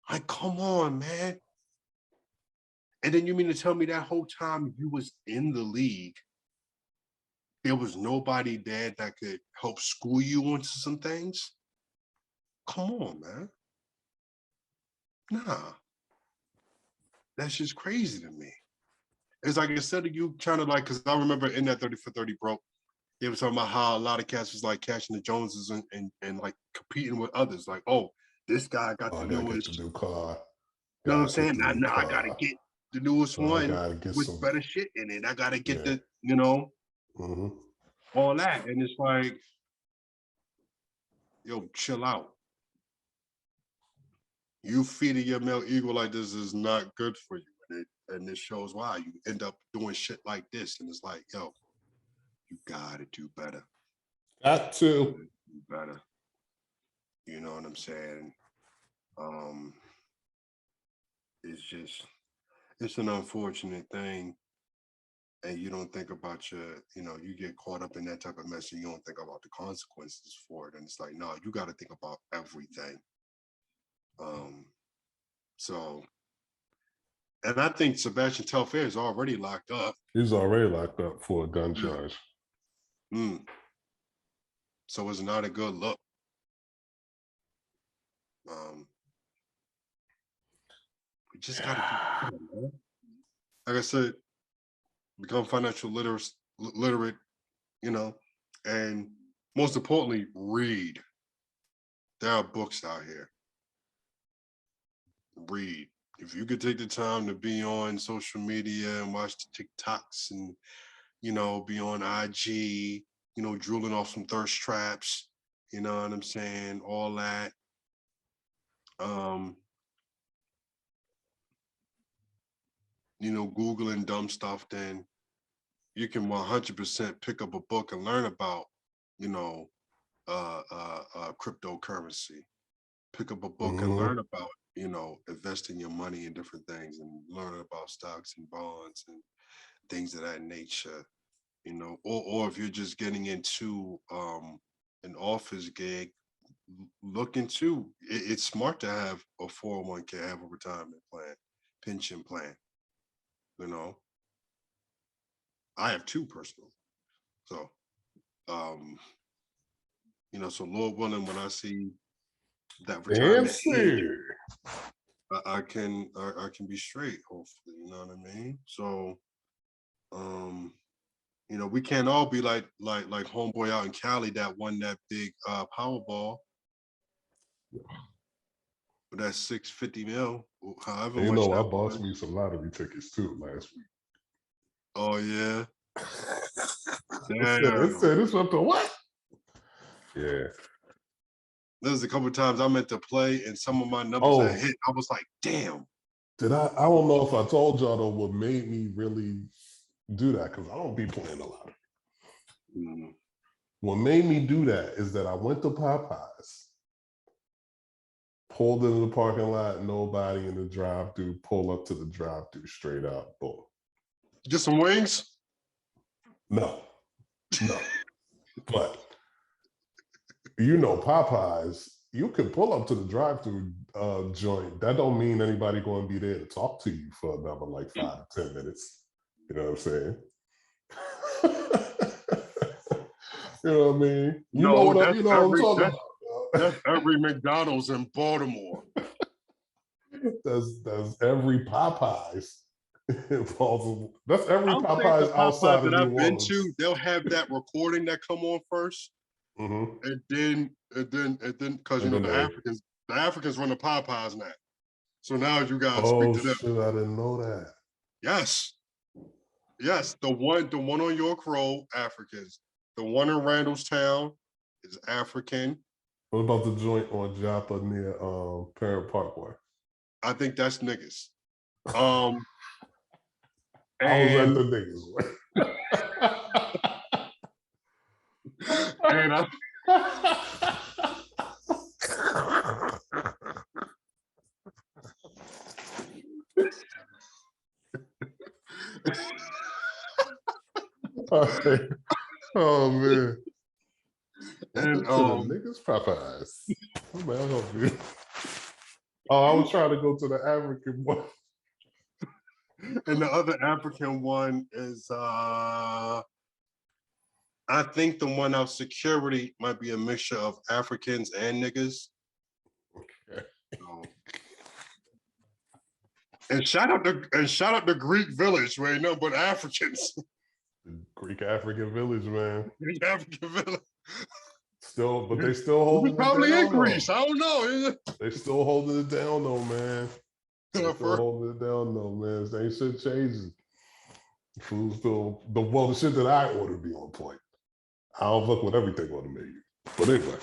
Like, come on, man. And then you mean to tell me that whole time you was in the league, there was nobody there that could help school you into some things? Come on, man. Nah. That's just crazy to me. It's like, instead of you trying to like, because I remember in that 30 for 30 broke, they were talking about how a lot of cats was like catching the Joneses and like competing with others. Like, oh, this guy got the newest new car. You know what I'm saying? I gotta get the newest one with better shit in it. I gotta get the, all that. And it's like, yo, chill out. You feeding your male ego like this is not good for you. And this shows why you end up doing shit like this. And it's like, yo, you gotta do better. Got to do better. You know what I'm saying? It's an unfortunate thing and you don't think about you get caught up in that type of mess and you don't think about the consequences for it. And it's like, no, you got to think about everything. So, and I think Sebastian Telfair is already locked up. He's already locked up for a gun charge. So it's not a good look. We just got to do, like I said, become financial literate, and most importantly, read. There are books out here. Read. If you could take the time to be on social media and watch the TikToks and, be on IG, drooling off some thirst traps, you know what I'm saying? All that. Googling dumb stuff, then you can 100% pick up a book and learn about, cryptocurrency. Pick up a book and learn about, investing your money in different things and learn about stocks and bonds and things of that nature, or if you're just getting into an office gig, look into it's smart to have a 401k, have a retirement plan, pension plan. I have two personal. So, so Lord willing, when I see that retirement age, I can be straight, hopefully, you know what I mean? So, we can't all be like homeboy out in Cali that won that big Powerball. But that's 650 mil, however much. I bought me some lottery tickets too last week. Oh yeah. It said it's up to what? Yeah. There's a couple of times I meant to play and some of my numbers that hit. I was like, damn. I don't know if I told y'all though what made me really do that, because I don't be playing a lot. What made me do that is that I went to Popeyes, pulled into the parking lot, nobody in the drive-thru, pull up to the drive-thru straight up, boom. Get some wings? No. But Popeyes, you can pull up to the drive-thru joint. That don't mean anybody going to be there to talk to you for another like 5 to 10 minutes. You know what I'm saying? You know what I mean? What I'm talking about. That's every McDonald's in Baltimore. That's every Popeyes. That's every Popeyes outside of that I've New been Orleans. to. They'll have that recording that come on first, and then because the Africans run the Popeyes now. So now you guys speak to them. Shit, I didn't know that. Yes, the one on York Road, Africans. The one in Randallstown is African. What about the joint on Joppa near Parent Parkway? I think that's niggas. I was at the niggas. And oh man. And niggas Popeyes. I'll help you. I was trying to go to the African one. And the other African one is I think the one out security might be a mixture of Africans and niggas. Okay. And shout out to Greek Village, where ain't nothing but Africans. Greek African Village, man. Greek African Village. But they still holding it down. Probably in Greece. I don't know. They still holding it down though, man. They still holding it down though, man. They ain't shit changing. Food still the shit that I order be on point. I don't fuck with everything on the menu. But anyway.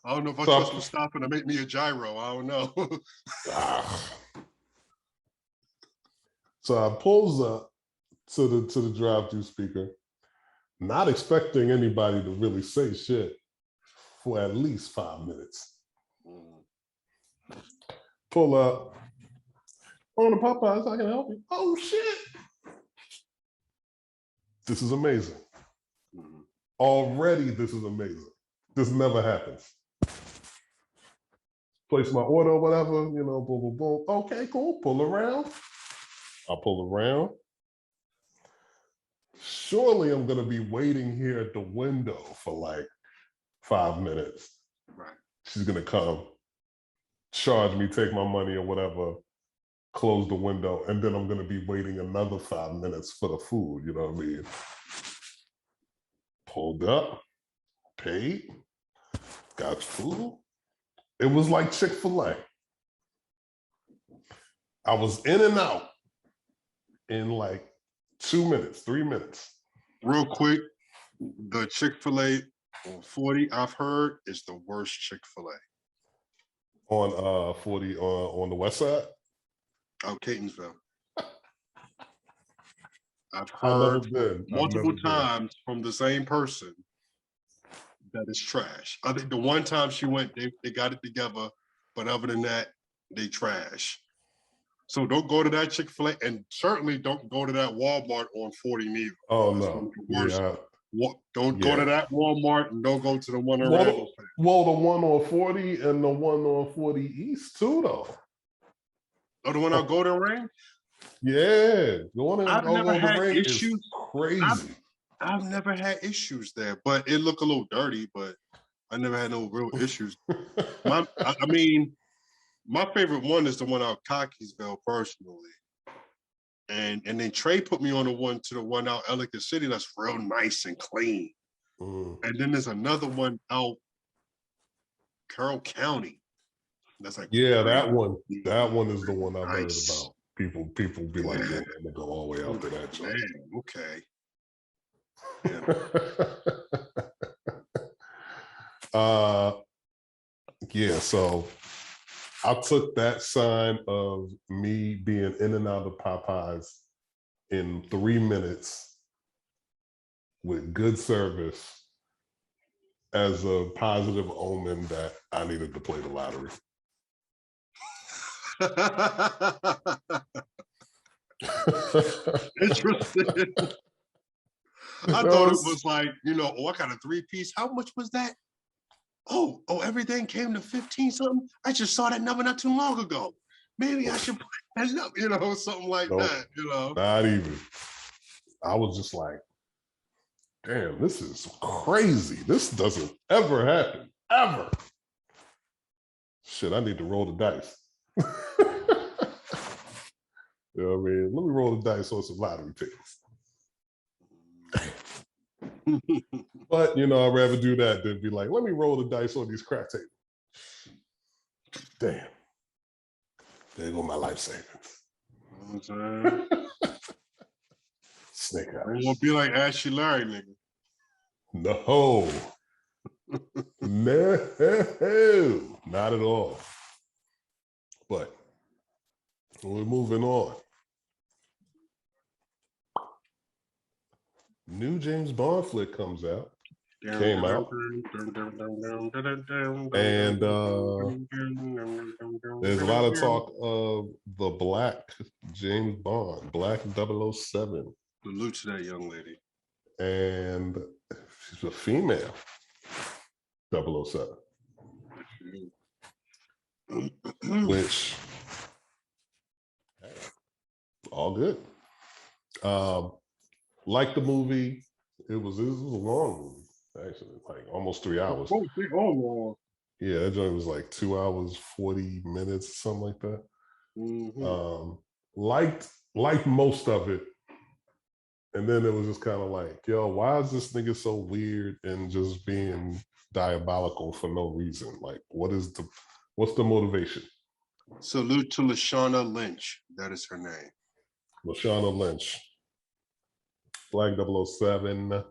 I don't know if I trust them stopping to make me a gyro. I don't know. So I pulls up to the drive-thru speaker, not expecting anybody to really say shit for at least 5 minutes. Pull up. On the Popeyes, I can help you. Oh shit. This is amazing. Mhm. Already, this is amazing. This never happens. Place my order or whatever, you know, boom, boom, boom. Okay, cool. Pull around. I'll pull around. Surely I'm going to be waiting here at the window for like 5 minutes. Right. She's going to come, charge me, take my money or whatever, close the window, and then I'm going to be waiting another 5 minutes for the food. You know what I mean? Pulled up, paid, got food. It was like Chick-fil-A. I was in and out in like 2 minutes, 3 minutes. Real quick, the Chick-fil-A on 40, I've heard, is the worst Chick-fil-A. On 40 on the west side? Out Catonsville. I've I've never heard been. multiple times from the same person that it's trash. I think the one time she went, they got it together, but other than that, they trash. So don't go to that Chick-fil-A, and certainly don't go to that Walmart on 40 neither. Oh It's no. yeah. Don't go to that Walmart, and don't go to the one around. Well, the one on 40 and the one on 40 East too, though. Oh, the one on Golden Ring? Yeah. The one on I've never Golden had Ring issues. is crazy. I've never had issues there, but it looked a little dirty, but I never had no real issues. I mean, my favorite one is the one out Cockeysville, personally. And then Trey put me on the one out Ellicott City that's real nice and clean. And then there's another one out Carroll County. That's like that one. That one is the one I've heard nice. about. People be like, yeah, I'm gonna go all the way out to that joint. Man, okay. Yeah. So I took that sign of me being in and out of Popeyes in 3 minutes with good service as a positive omen that I needed to play the lottery. Interesting. I thought it was like, I got a 3-piece. How much was that? Oh, everything came to 15 something. I just saw that number not too long ago. Maybe I should put that up, something like that, Not even. I was just like, damn, this is crazy. This doesn't ever happen, ever. Shit, I need to roll the dice. You know what I mean? Let me roll the dice on some lottery tickets. But, I'd rather do that than be like, let me roll the dice on these crack tables. Damn. There go my life savings. Snake eyes. It won't be like Ashley Larry, nigga. No. No. Not at all. But we're moving on. New James Bond flick comes out. Came out. And there's a lot of talk of the Black James Bond, Black 007. Salute to that young lady. And she's a female 007. Which, all good. Like the movie, it was a long movie, actually, like almost 3 hours. Yeah, that joint was like 2 hours, 40 minutes, something like that. Liked most of it. And then it was just kind of like, yo, why is this nigga so weird and just being diabolical for no reason? Like, what's the motivation? Salute to Lashana Lynch. That is her name. Lashana Lynch. Black 007.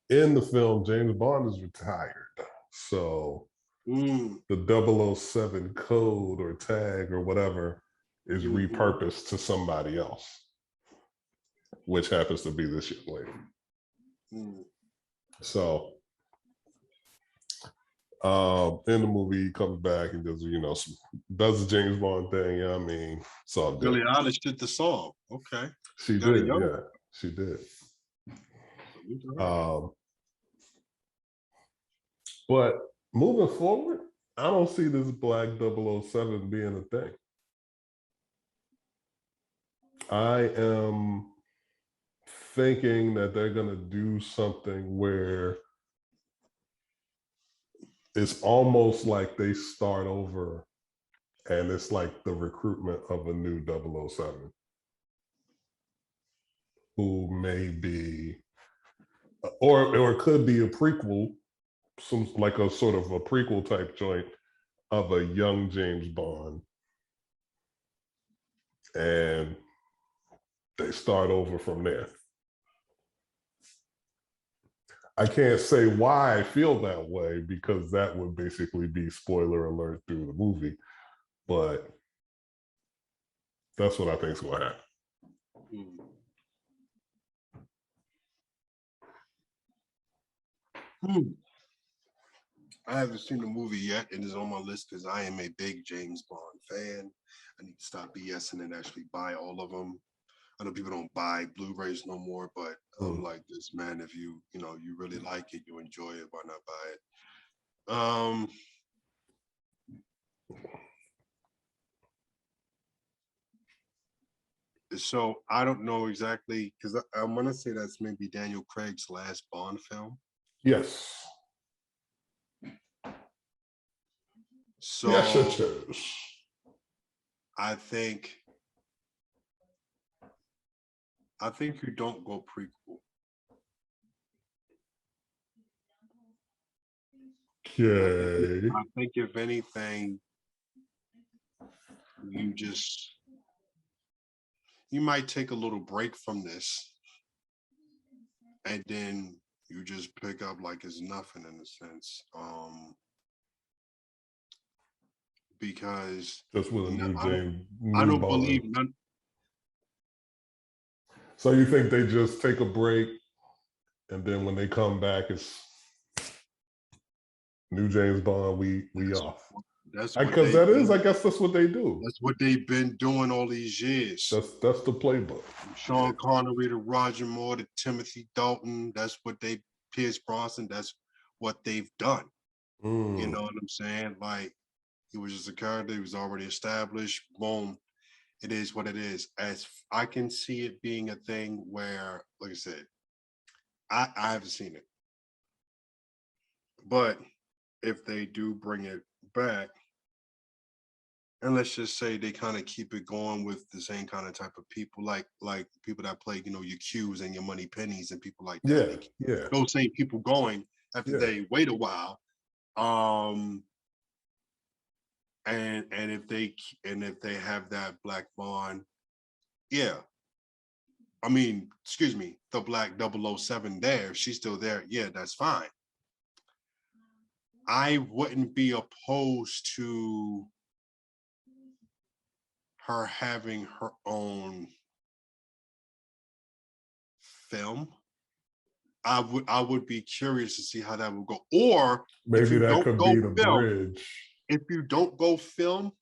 In the film, James Bond is retired. So the 007 code or tag or whatever is repurposed to somebody else, which happens to be this young lady. So In the movie, he comes back and does, does the James Bond thing. You know what I mean? It's all good. Billie Eilish did the song. Okay. She did, yeah. She did. But moving forward, I don't see this Black 007 being a thing. I am thinking that they're going to do something where it's almost like they start over and it's like the recruitment of a new 007 who may be, or it could be a prequel, some like a sort of a prequel type joint of a young James Bond. And they start over from there. I can't say why I feel that way because that would basically be spoiler alert through the movie, but that's what I think is going to happen. I haven't seen the movie yet, and it's on my list because I am a big James Bond fan. I need to stop BSing and actually buy all of them. I know people don't buy Blu-rays no more, but I'm like this, man. If you really like it, you enjoy it, why not buy it? So I don't know exactly because I want to say that's maybe Daniel Craig's last Bond film. Yes. So yes, it is. I think you don't go prequel. Okay. I think if anything, you might take a little break from this, and then you just pick up like it's nothing in a sense. Because just with a new James, I don't believe none. So you think they just take a break, and then when they come back, it's new James Bond? We off. That's because that is, I guess that's what they do. That's what they've been doing all these years. That's the playbook. Sean Connery to Roger Moore to Timothy Dalton. That's what Pierce Brosnan. That's what they've done. You know what I'm saying? Like, he was just a character. He was already established. Boom. It is what it is. As I can see it being a thing where, like I said, I haven't seen it. But if they do bring it back, and let's just say they kind of keep it going with the same kind of type of people, like people that play, your Qs and your Money Pennies and people like that. Yeah. Those same people going after they wait a while. And if they have that Black Bond, I mean, excuse me, the Black 007 there, if she's still there, that's fine. I wouldn't be opposed to her having her own film. I would be curious to see how that would go. Or maybe that could be the bridge. If you don't go film,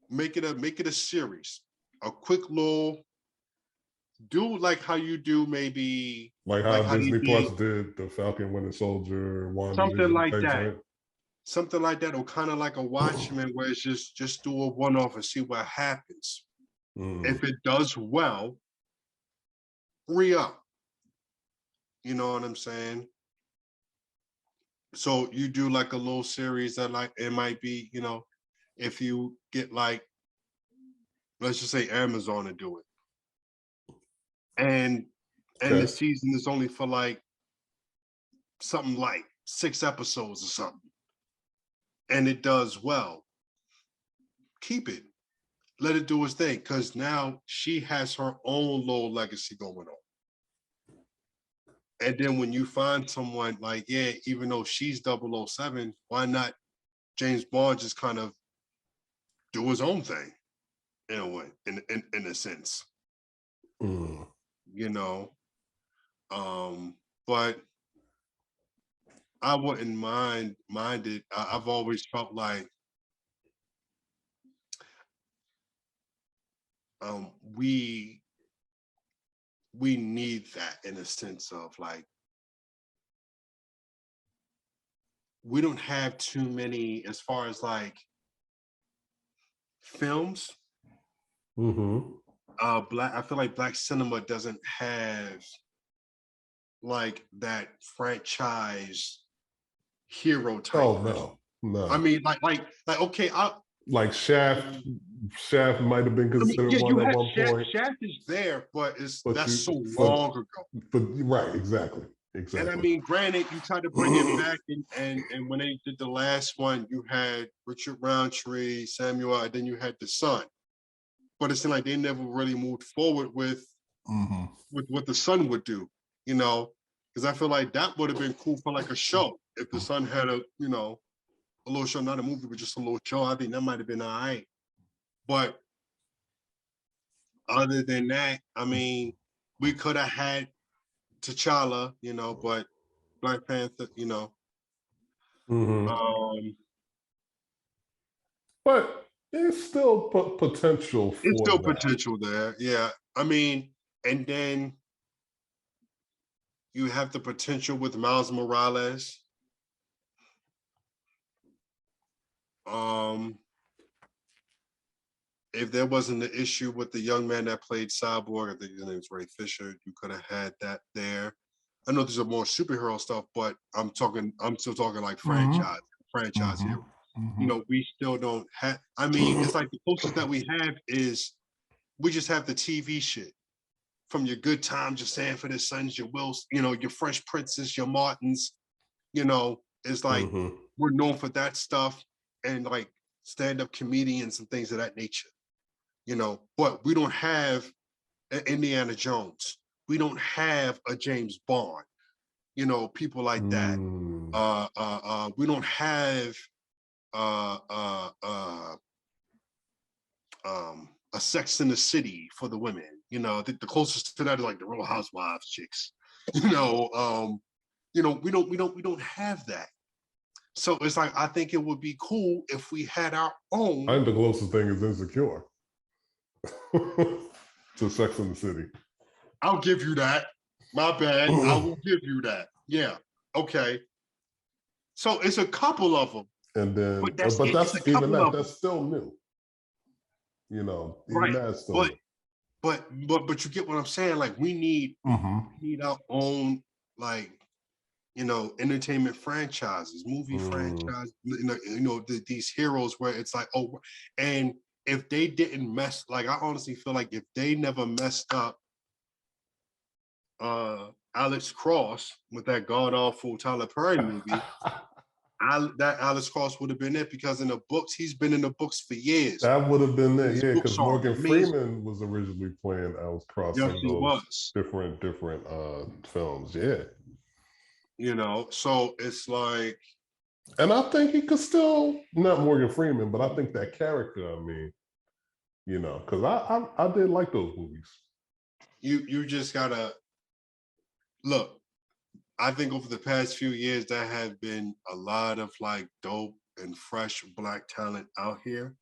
make it a series, a quick little. Do like how you do maybe like how Disney Plus did the Falcon Winter Soldier, something like that. Something like that, or kind of like a Watchmen, where it's just do a one-off and see what happens. If it does well, re-up. You know what I'm saying? So you do like a little series that like it might be, if you get like, let's just say Amazon to do it, and the season is only for like something like 6 episodes or something, and it does well, keep it. Let it do its thing, because now she has her own little legacy going on. And then when you find someone like, even though she's 007, why not James Bond just kind of do his own thing in a way, in a sense. But I wouldn't mind it. I've always felt like we need that in a sense of like we don't have too many as far as like films. Mm-hmm. I feel like black cinema doesn't have like that franchise hero type. Oh no, I no. mean, okay, Like Shaft might have been I mean, considered yeah, one you at have one point, Shaft is there, but but that's so for long ago. right, exactly, And I exactly. mean, granted, you tried to bring it back, and when they did the last one, you had Richard Roundtree, Samuel, and then you had the son. But it seemed like they never really moved forward with what the son would do, you know, because I feel like that would have been cool for like a show if the son had a a little show, not a movie, but just a little show. I think that might have been all right. But other than that, I mean, we could have had T'Challa, but Black Panther, Mm-hmm. um, But there's still potential it's for still that. potential there. Yeah. I mean, and then you have the potential with Miles Morales. Um, if there wasn't the issue with the young man that played Cyborg, I think his name is Ray Fisher, you could have had that there. I know there's a more superhero stuff, but I'm still talking like franchise Mm-hmm. here. Mm-hmm. We still don't have, I mean, it's like the closest that we have is we just have the TV shit from your Good Times, your Sanford and Sons, your Wills, your Fresh Princes, your Martins, it's like Mm-hmm. we're known for that stuff and like stand-up comedians and things of that nature, but we don't have an Indiana Jones. We don't have a James Bond, people like that. Mm. We don't have uh, uh, uh, a Sex in the City for the women. I think the closest to that is like the Real Housewives chicks. We don't have that. So it's like I think it would be cool if we had our I own. think the closest thing is Insecure to Sex in the City. I'll give you that. My bad. I will give you that. Yeah. Okay. So it's a couple of them, And then, but that's but it. It's a that's even couple that. of them, That's still new. Even right? that's still But new. but you get what I'm saying? Like we need Mm-hmm. our own like entertainment franchises, movie Mm. franchise, these heroes where it's like, oh, and if they didn't like I honestly feel like if they never messed up Alex Cross with that god awful Tyler Perry movie, that Alex Cross would have been it because in the books, he's been in the books for years. That would have been it, His yeah, books because are Morgan amazing. Freeman was originally playing Alex Cross Yes, in he those was. different films, yeah. So it's like, And I think he could still not Morgan Freeman, but I think that character. I mean, because I did like those movies. you just gotta look. I think over the past few years, there have been a lot of like dope and fresh Black talent out here,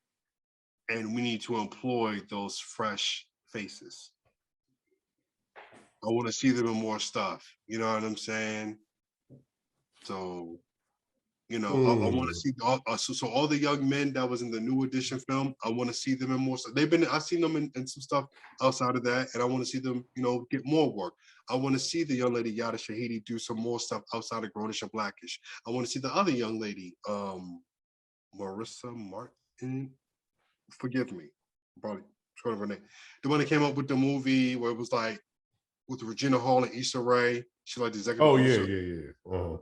and we need to employ those fresh faces. I want to see them in more stuff. You know what I'm saying? So, I want to see so all the young men that was in the New Edition film. I want to see them in more stuff. I've seen them in some stuff outside of that, and I want to see them, get more work. I want to see the young lady Yada Shahidi do some more stuff outside of Grownish and Blackish. I want to see the other young lady, Marissa Martin. Forgive me, probably short of her name. The one that came up with the movie where it was like with Regina Hall and Issa Rae. She like the executive Oh yeah, producer. yeah, yeah. Uh-huh.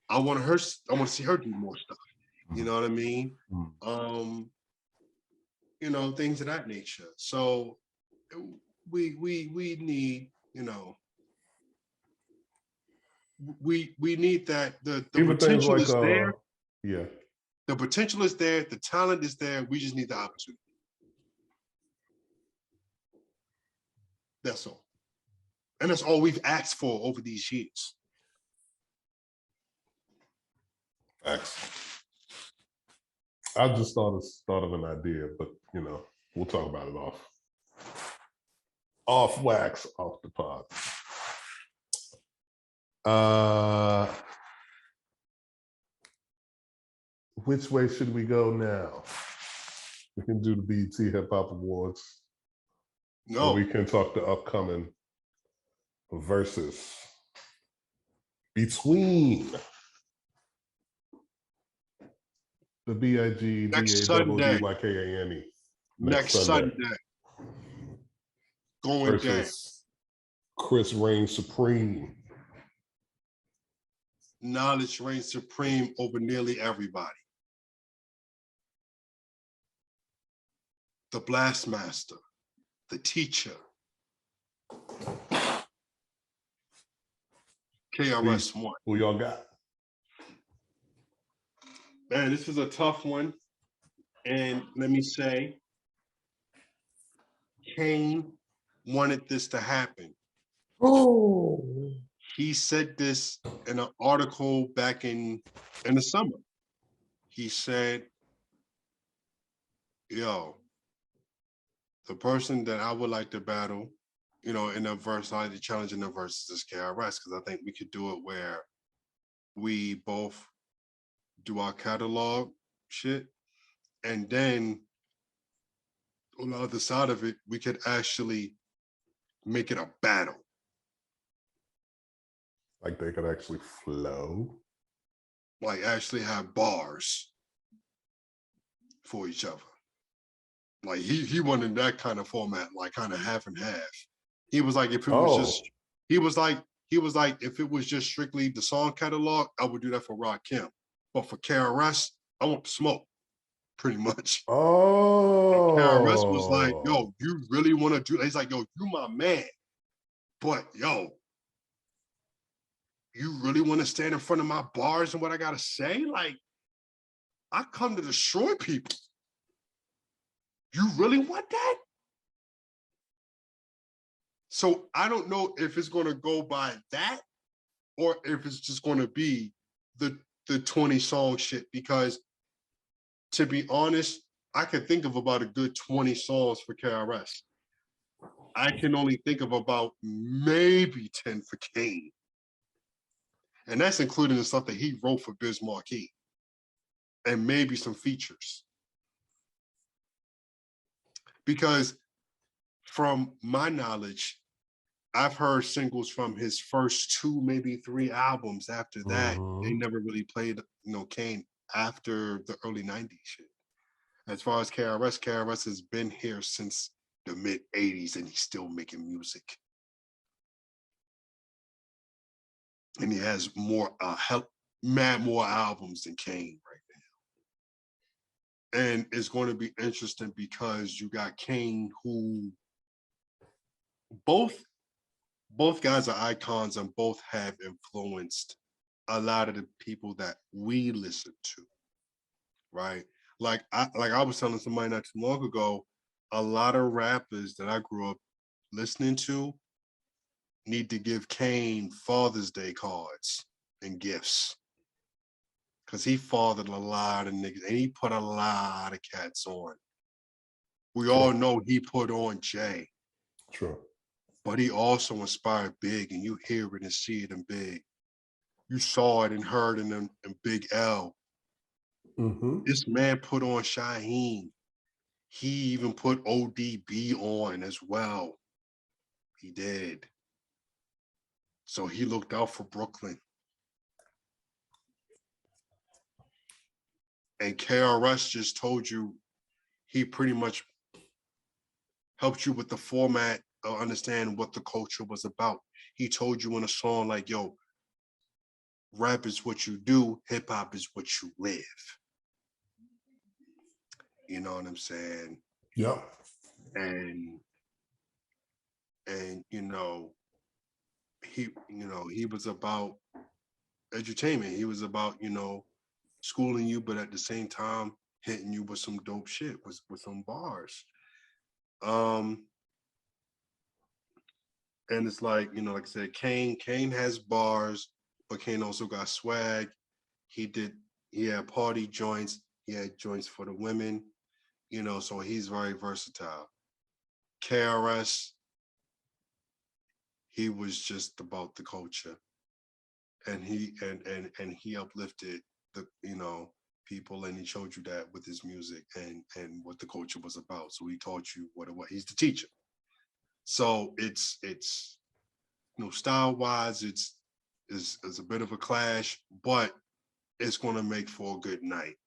I want to see her do more stuff. You know what I mean? Mm-hmm. Things of that nature. So we need, we need that the Even things potential like is there. yeah. The potential is there, the talent is there. We just need the opportunity. That's all. And that's all we've asked for over these years. I just thought of an idea, but you know, we'll talk about it off wax, off the pod. Which way should we go now? We can do the BET Hip Hop Awards. No. Or we can talk the upcoming VERZUZ between the BIGDAWYKANE next Sunday. Going down. Versus Chris reigns supreme. Knowledge reigns supreme over nearly everybody. The blast master, the teacher. KRS-One. Who y'all got? Man, this is a tough one. And let me say, Kane wanted this to happen. Oh. He said this in an article back in the summer. He said, yo, the person that I would like to battle, you know, in a verse, I like to challenge in the verse is KRS, because I think we could do it where we both do our catalog shit, and then on the other side of it, we could actually make it a battle. Like they could actually flow? Like actually have bars for each other. Like he wanted that kind of format, like kind of half and half. He was like, if it was just, he was like, if it was just strictly the song catalog, I would do that for Rakim. But for KRS, I want the smoke, pretty much. Oh. And KRS was like, yo, you really want to do that? He's like, yo, you my man. But yo, you really want to stand in front of my bars and what I gotta say? Like, I come to destroy people. You really want that? So I don't know if it's going to go by that or if it's just going to be the 20 song shit, because to be honest, I can think of about a good 20 songs for KRS. I can only think of about maybe 10 for Kane. And that's including the stuff that he wrote for Biz Markie and maybe some features. Because from my knowledge, I've heard singles from his first 2, maybe 3 albums. After that, they never really played, you know, Kane after the early 90s shit. As far as KRS has been here since the mid 80s and he's still making music. And he has more, more albums than Kane right now. And it's going to be interesting because you got Kane, who both guys are icons and both have influenced a lot of the people that we listen to, right? Like I was telling somebody not too long ago, a lot of rappers that I grew up listening to need to give Kane Father's Day cards and gifts, because he fathered a lot of niggas and he put a lot of cats on. We all know he put on Jay. True. But he also inspired Big, and you hear it and see it in Big. You saw it and heard it in Big L. This man put on Shaheem. He even put ODB on as well. He did. So he looked out for Brooklyn. And KRS just told you, he pretty much helped you with the format of understanding what the culture was about. He told you in a song like, yo, rap is what you do, hip hop is what you live. You know what I'm saying? Yep. And you know, he was about edutainment. He was about, you know, schooling you, but at the same time hitting you with some dope shit, with some bars. And it's like, you know, like I said, Kane has bars, but Kane also got swag. He did, He had party joints. He had joints for the women. You know, so he's very versatile. KRS, he was just about the culture, and he uplifted the people, and he showed you that with his music and what the culture was about. So he taught you what it was. He's the teacher. So it's style wise, it's a bit of a clash, but it's going to make for a good night.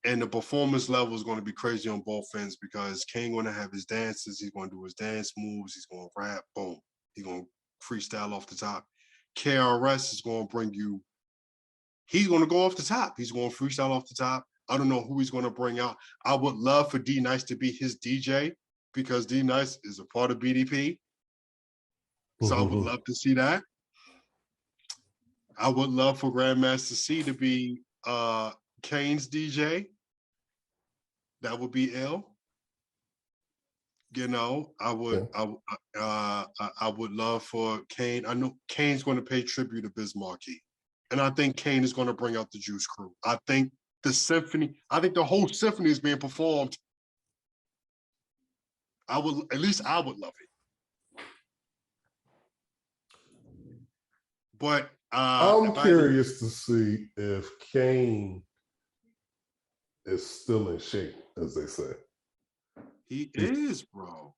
And the performance level is going to be crazy on both ends because Kane going to have his dances. He's going to do his dance moves. He's going to rap. Boom. He's going to freestyle off the top. KRS is going to bring you. He's going to go off the top. He's going to freestyle off the top. I don't know who he's going to bring out. I would love for D Nice to be his DJ because D Nice is a part of BDP. So I would love to see that. I would love for Grandmaster C to be Kane's DJ. That would be ill. You know, I would love for Kane. I know Kane's going to pay tribute to Biz Markie. And I think Kane is going to bring out the Juice Crew. I think the whole symphony is being performed. I would love it. But I'm curious to see if Kane is still in shape, as they say. He is, bro.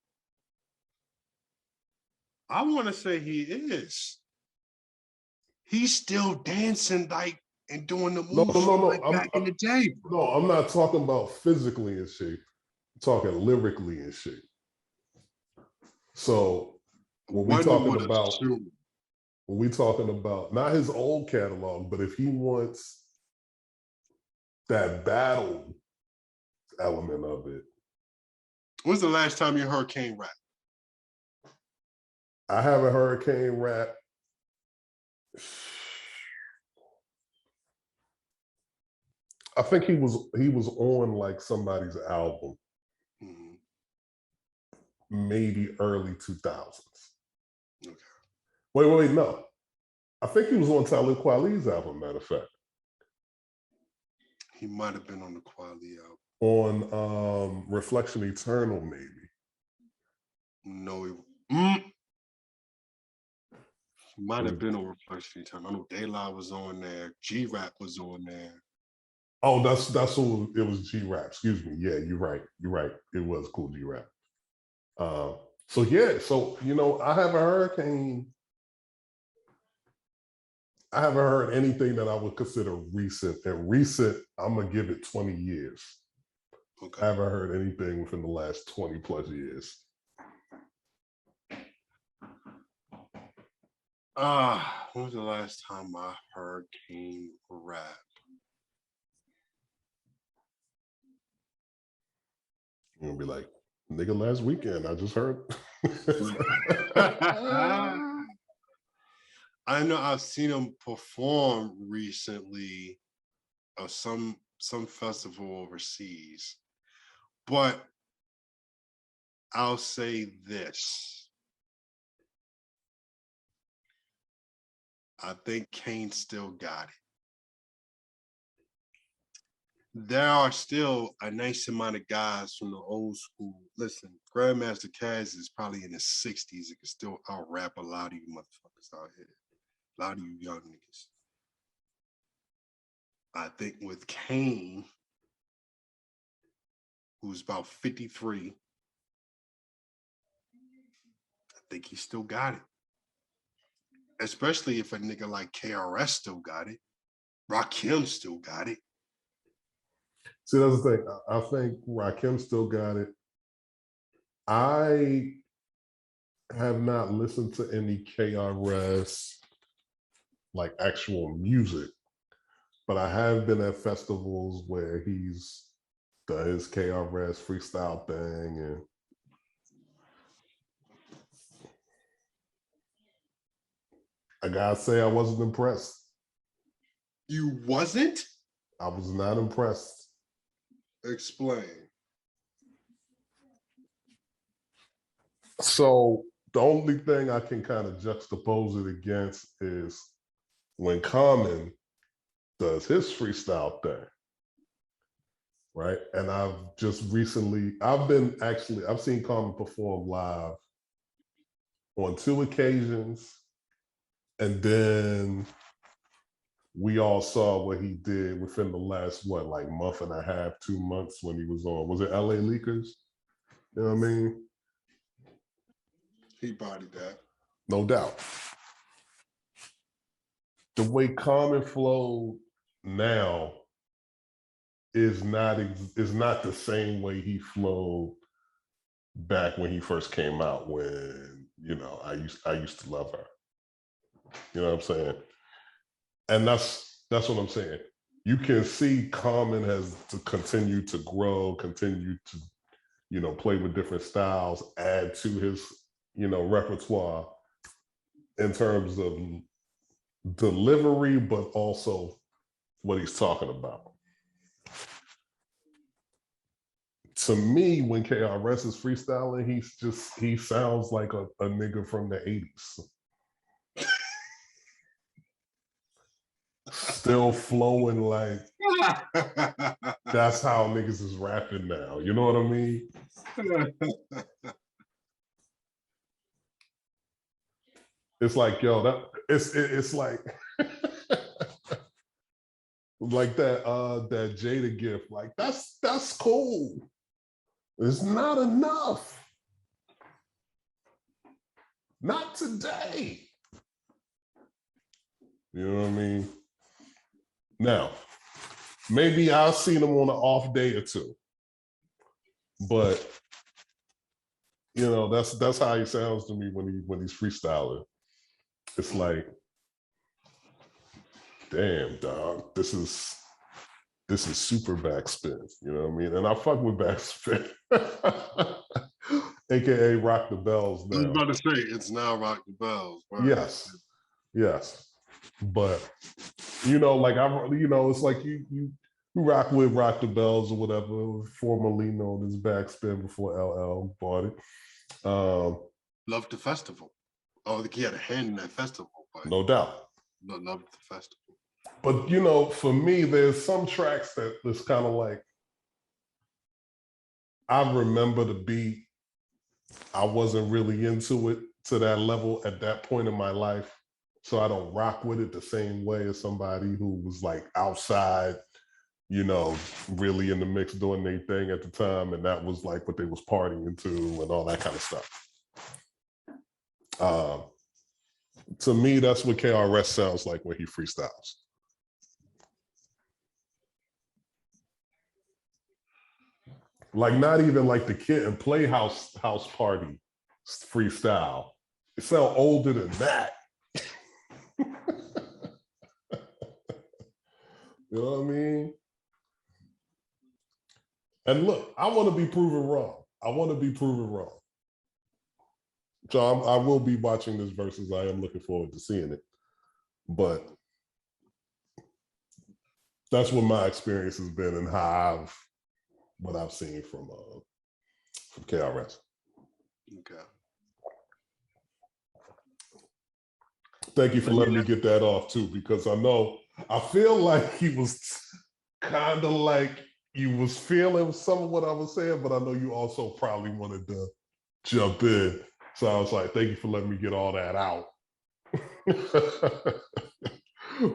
I want to say he is. He's still dancing and doing the moves back in the day. Bro. No, I'm not talking about physically in shape. I'm talking lyrically in shape. So when we talking about not his old catalog, but if he wants that battle element of it. When's the last time you heard Kane rap? I haven't heard Kane rap. I think he was on like somebody's album, maybe early 2000s. Okay. Wait, no. I think he was on Talib Kweli's album, matter of fact. He might have been on the Kweli album. On Reflection Eternal, maybe. No, he might have been on Reflection Eternal. I know De La was on there. G-Rap was on there. Oh, that's who it was. G-Rap. Excuse me. Yeah, you're right. It was Cool G-Rap. So I haven't heard Kane. I haven't heard anything that I would consider recent. And recent, I'm gonna give it 20 years. Okay. I haven't heard anything within the last 20 plus years. When was the last time I heard Kane rap? You're gonna be like, nigga, last weekend, I just heard. I know I've seen him perform recently of some festival overseas. But I'll say this. I think Kane still got it. There are still a nice amount of guys from the old school. Listen, Grandmaster Caz is probably in his 60s. He can still out-rap a lot of you motherfuckers out here. A lot of you young niggas. I think with Kane, who's about 53, I think he still got it. Especially if a nigga like KRS still got it. Rakim still got it. See, that's the thing. I think Rakim still got it. I have not listened to any KRS like actual music, but I have been at festivals where he's done his KRS freestyle thing, and I gotta say I wasn't impressed. You wasn't? I was not impressed. Explain. So the only thing I can kind of juxtapose it against is when Common does his freestyle thing, right? And I've seen Common perform live on 2 occasions, and then we all saw what he did within the last, month and a half, 2 months when he was on, was it LA Leakers? You know what I mean? He bodied that. No doubt. The way Common flowed now is not the same way he flowed back when he first came out, when, I used to love her. You know what I'm saying? And that's what I'm saying. You can see Common has to continue to grow, continue to, play with different styles, add to his, repertoire in terms of delivery, but also what he's talking about. To me, when KRS is freestyling, he sounds like a nigga from the 80s. Still flowing like that's how niggas is rapping now. You know what I mean? It's like, yo, it's like like that Jada gift. Like that's cool. It's not enough. Not today. You know what I mean? Now, maybe I've seen him on an off day or two, but that's how he sounds to me when he's freestyling. It's like, damn, dog, this is super backspin. You know what I mean? And I fuck with backspin, aka Rock the Bells now. I was about to say it's now Rock the Bells. Right? Yes. But it's like you rock with Rock the Bells or whatever, formerly known as Backspin before LL bought it. Loved the festival. Oh, I think he had a hand in that festival. But no doubt. Loved the festival. But for me, there's some tracks that it's kind of like, I remember the beat. I wasn't really into it to that level at that point in my life. So I don't rock with it the same way as somebody who was like outside, really in the mix doing their thing at the time. And that was like what they was partying to and all that kind of stuff. To me, that's what KRS sounds like when he freestyles. Like not even like the Kid and Play house party freestyle. It sounds older than that. You know what I mean? And look, I want to be proven wrong. So I will be watching this versus. I am looking forward to seeing it. But that's what my experience has been and what I've seen from KRS. Okay. Thank you for letting me get that off too, because I feel like he was kind of like you was feeling some of what I was saying, but I know you also probably wanted to jump in. So I was like, thank you for letting me get all that out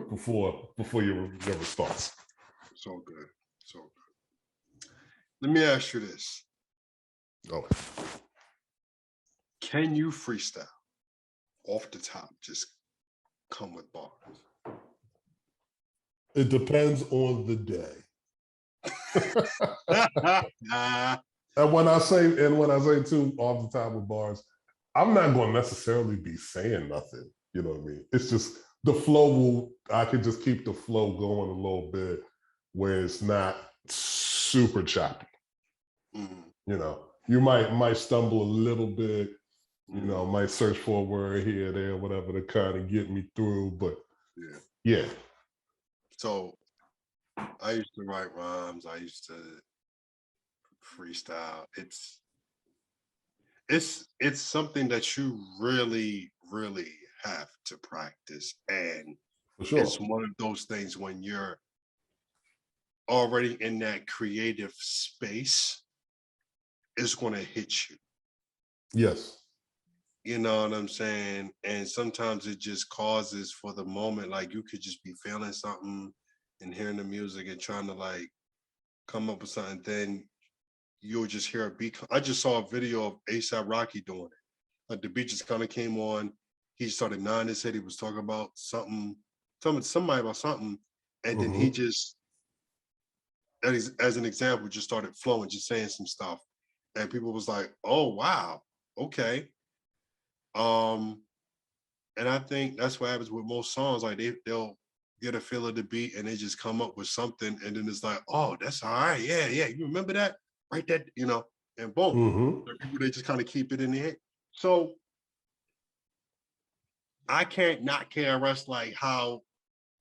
before your response. So good. Let me ask you this. Oh. Can you freestyle off the top? Just come with bars. It depends on the day. And when I say too off the top with bars, I'm not going to necessarily be saying nothing. You know what I mean? It's just the flow I can just keep the flow going a little bit where it's not super choppy. Mm-hmm. You might stumble a little bit, might search for a word here, there, whatever to kind of get me through, but yeah. So I used to write rhymes. I used to freestyle. it's something that you really, really have to practice. And For it's sure. one of those things when you're already in that creative space, it's gonna hit you. Yes. You know what I'm saying? And sometimes it just causes for the moment, like you could just be feeling something and hearing the music and trying to like come up with something. Then you'll just hear a beat. I just saw a video of ASAP Rocky doing it. Like the beat just kind of came on. He started nodding his head. He was talking about somebody about something. And then he Mm-hmm. just, as an example, just started flowing, just saying some stuff. And people was like, oh, wow, okay. Um, And I think that's what happens with most songs. Like they'll get a feel of the beat and they just come up with something, and then it's like, oh, that's all right. Yeah, yeah. You remember that? Write that, and boom. Mm-hmm. People they just kind of keep it in their head. So I can't not care less like how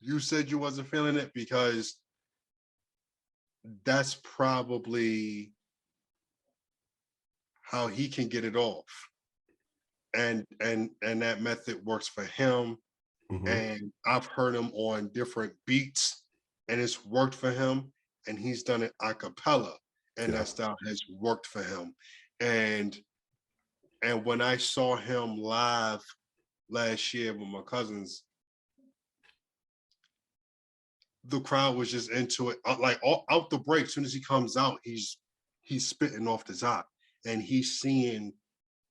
you said you wasn't feeling it because that's probably how he can get it off. And that method works for him. Mm-hmm. And I've heard him on different beats and it's worked for him. And he's done it a cappella and Yeah. that style has worked for him. And when I saw him live last year with my cousins, the crowd was just into it. Like out the break, as soon as he comes out, he's spitting off the top and he's seeing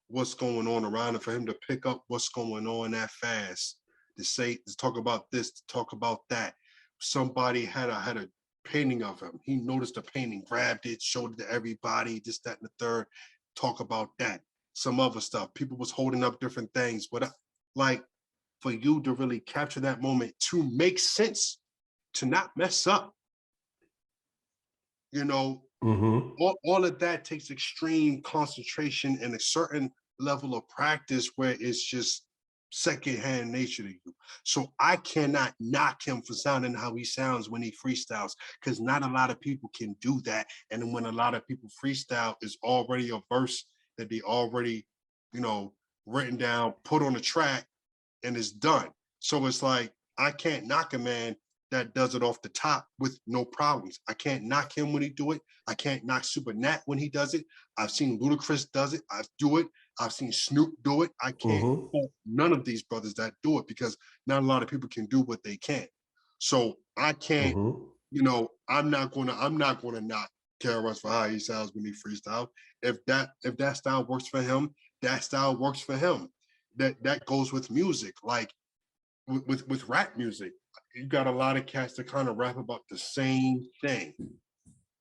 what's going on around him for him to pick up what's going on that fast, to talk about this, to talk about that. Somebody had a painting of him. He noticed the painting, grabbed it, showed it to everybody, this, that, and the third. Talk about that. Some other stuff. People was holding up different things. But like for you to really capture that moment to make sense, to not mess up, you know, Mm-hmm. all of that takes extreme concentration and a certain level of practice where it's just secondhand nature to you. So I cannot knock him for sounding how he sounds when he freestyles, because not a lot of people can do that. And then when a lot of people freestyle, is already a verse that they already, you know, written down, put on a track, and it's done. So it's like I can't knock a man that does it off the top with no problems. I can't knock him when he do it. I can't knock Super Nat when he does it. I've seen Ludacris does it. I do it. I've seen Snoop do it. I can't Mm-hmm. fault none of these brothers that do it because not a lot of people can do what they can. So I can't, Mm-hmm. I'm not gonna not care Russ for how he sounds when he freestyle. If that style works for him, that style works for him. That goes with music. Like with rap music, you got a lot of cats that kind of rap about the same thing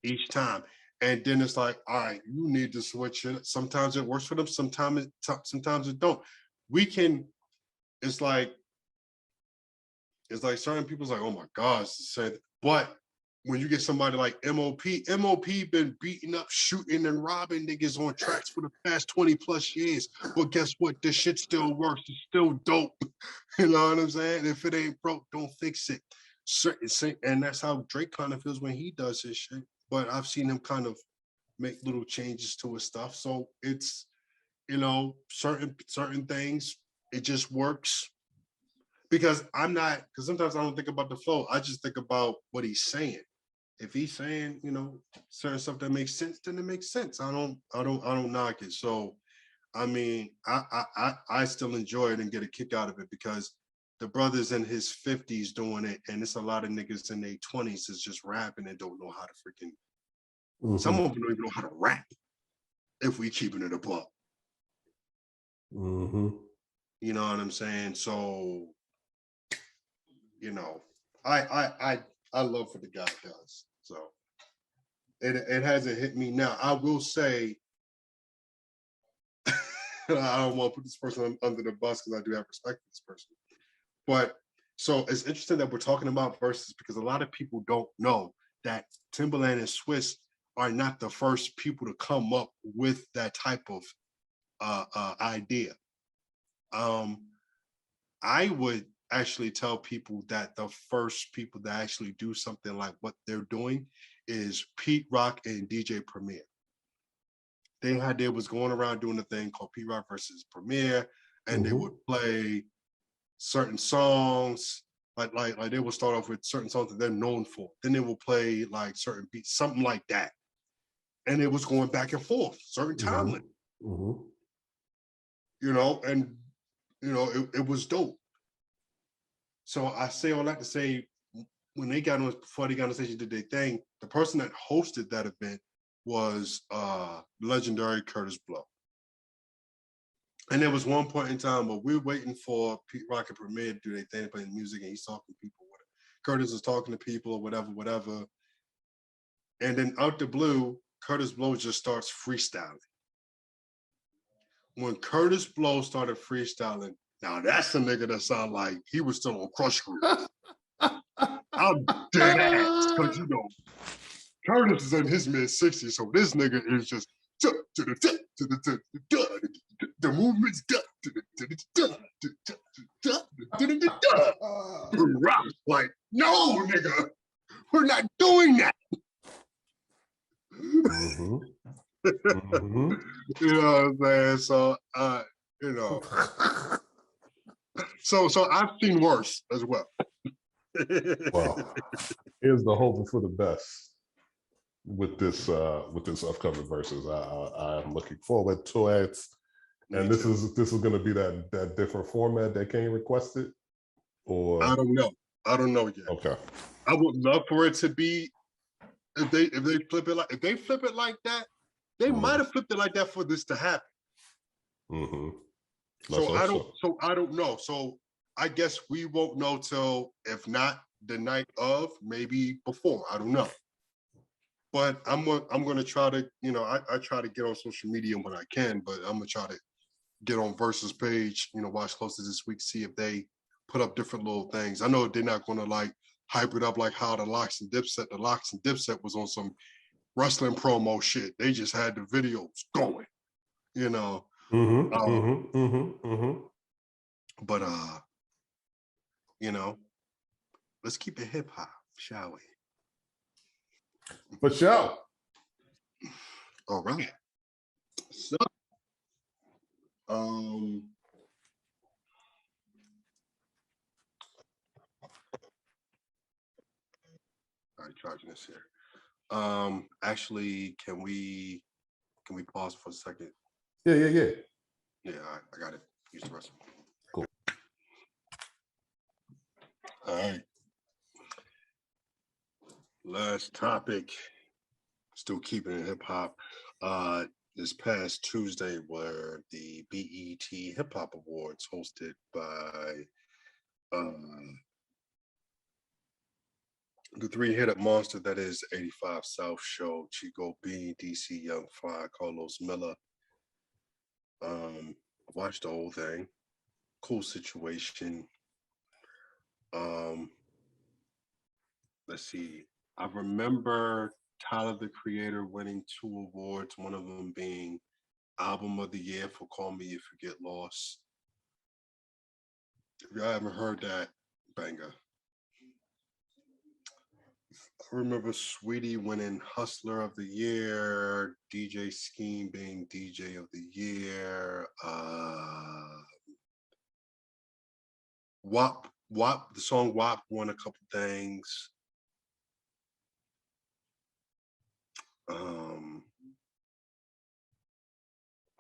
each time. And then it's like, all right, you need to switch it. Sometimes it works for them, sometimes it don't. We can, it's like, certain people's like, oh my gosh, but when you get somebody like MOP been beating up, shooting, and robbing niggas on tracks for the past 20 plus years. But guess what? This shit still works. It's still dope. You know what I'm saying? If it ain't broke, don't fix it. And that's how Drake kind of feels when he does his shit. But I've seen him kind of make little changes to his stuff. So it's, certain things, it just works because because sometimes I don't think about the flow. I just think about what he's saying. If he's saying, certain stuff that makes sense, then it makes sense. I don't knock it. So I mean, I still enjoy it and get a kick out of it because the brother's in his 50s doing it, and it's a lot of niggas in their 20s is just rapping and don't know how to freaking. Some Mm-hmm. of them don't even know how to rap. If we keeping it above, Mm-hmm. you know what I'm saying. So you know, I love what the guy does. So it hasn't hit me now. I will say, I don't want to put this person under the bus because I do have respect for this person. But so it's interesting that we're talking about verses because a lot of people don't know that Timberland and Swiss are not the first people to come up with that type of idea. Um, I would actually tell people that the first people that actually do something like what they're doing is Pete Rock and DJ Premier. they was going around doing a thing called P Rock versus Premier, and they would play certain songs. Like they would start off with certain songs that they're known for. Then they will play like certain beats, something like that. And it was going back and forth, certain time limit. You know, and you know, it was dope. So I say all that to say, when they got on, before they got on the stage and did their thing, the person that hosted that event was legendary Curtis Blow. And there was one point in time where we were waiting for Pete Rock and Premier to do their thing, playing music, and he's talking to people. Curtis is talking to people or whatever. And then out the blue, Curtis Blow just starts freestyling. When Curtis Blow started freestyling, now that's a nigga that sound like he was still on Crush Group. I'm dead ass, because you know, Curtis is in his mid-60s, so this nigga is just the movement's like, no, nigga, we're not doing that. You know what I'm saying? So, you know, so I've seen worse as well. Well, here's the hoping for the best with this upcoming versus. I'm looking forward to it. And this is going to be that different format that Kane requested, or I don't know yet. Okay, I would love for it to be if they flip it like that. They might have flipped it like that for this to happen. So I don't know. So I guess we won't know till, if not the night of, maybe before. I don't know. But I'm gonna try to, you know, I try to get on social media when I can, but I'm gonna try to get on VERZUZ page, you know, watch closely this week, see if they put up different little things. I know they're not gonna like hype it up like how the Locks and Dipset was on some wrestling promo shit. They just had the videos going, you know. But you know, let's keep it hip hop, shall we? For sure. All right. So, all right, charging this here. Actually, can we pause for a second? Yeah. Yeah, I got it. Use the restroom. Cool. All right. Last topic. Still keeping it hip hop. This past Tuesday were the BET Hip Hop Awards, hosted by the three-headed monster that is 85 South Show, Chico Bean, DC Young Fly, Carlos Miller. Watched the whole thing. Cool situation. Let's see. I remember Tyler the Creator winning 2 awards, one of them being Album of the Year for Call Me If You Get Lost. If y'all haven't heard that, banger. I remember Sweetie winning Hustler of the Year, DJ Scheme being DJ of the Year, WAP, the song WAP won a couple things.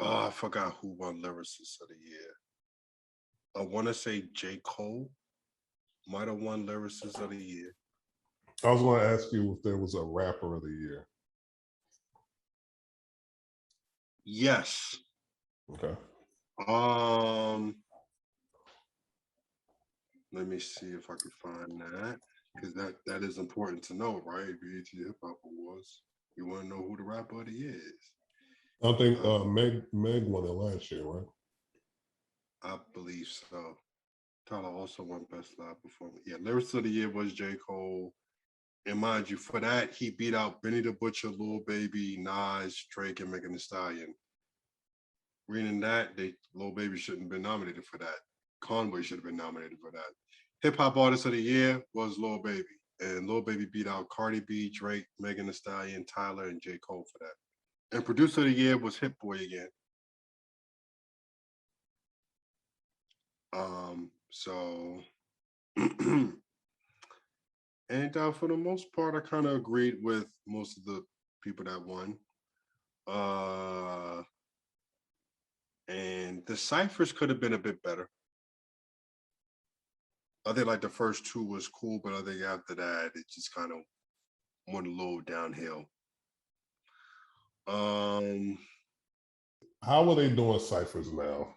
I forgot who won Lyricist of the Year. I want to say J. Cole might have won Lyricist of the Year. I was going to ask you if there was a Rapper of the Year. Yes. Okay. Let me see if I can find that, because that is important to know, right? BET Hip Hop Awards. You want to know who the Rapper of the Year is? I think Meg won it last year, right? I believe so. Tyler also won Best Live Performance. Yeah, Lyricist of the Year was J. Cole. And mind you, for that, he beat out Benny the Butcher, Lil Baby, Nas, Drake, and Megan Thee Stallion. Reading that, Lil Baby shouldn't have been nominated for that. Conway should have been nominated for that. Hip Hop Artist of the Year was Lil Baby. And Lil Baby beat out Cardi B, Drake, Megan Thee Stallion, Tyler, and J. Cole for that. And producer of the year was Hit Boy again. So and for the most part, I kind of agreed with most of the people that won. And the ciphers could have been a bit better. I think like the first two was cool, but I think after that it just kind of went a little downhill. How are they doing ciphers now?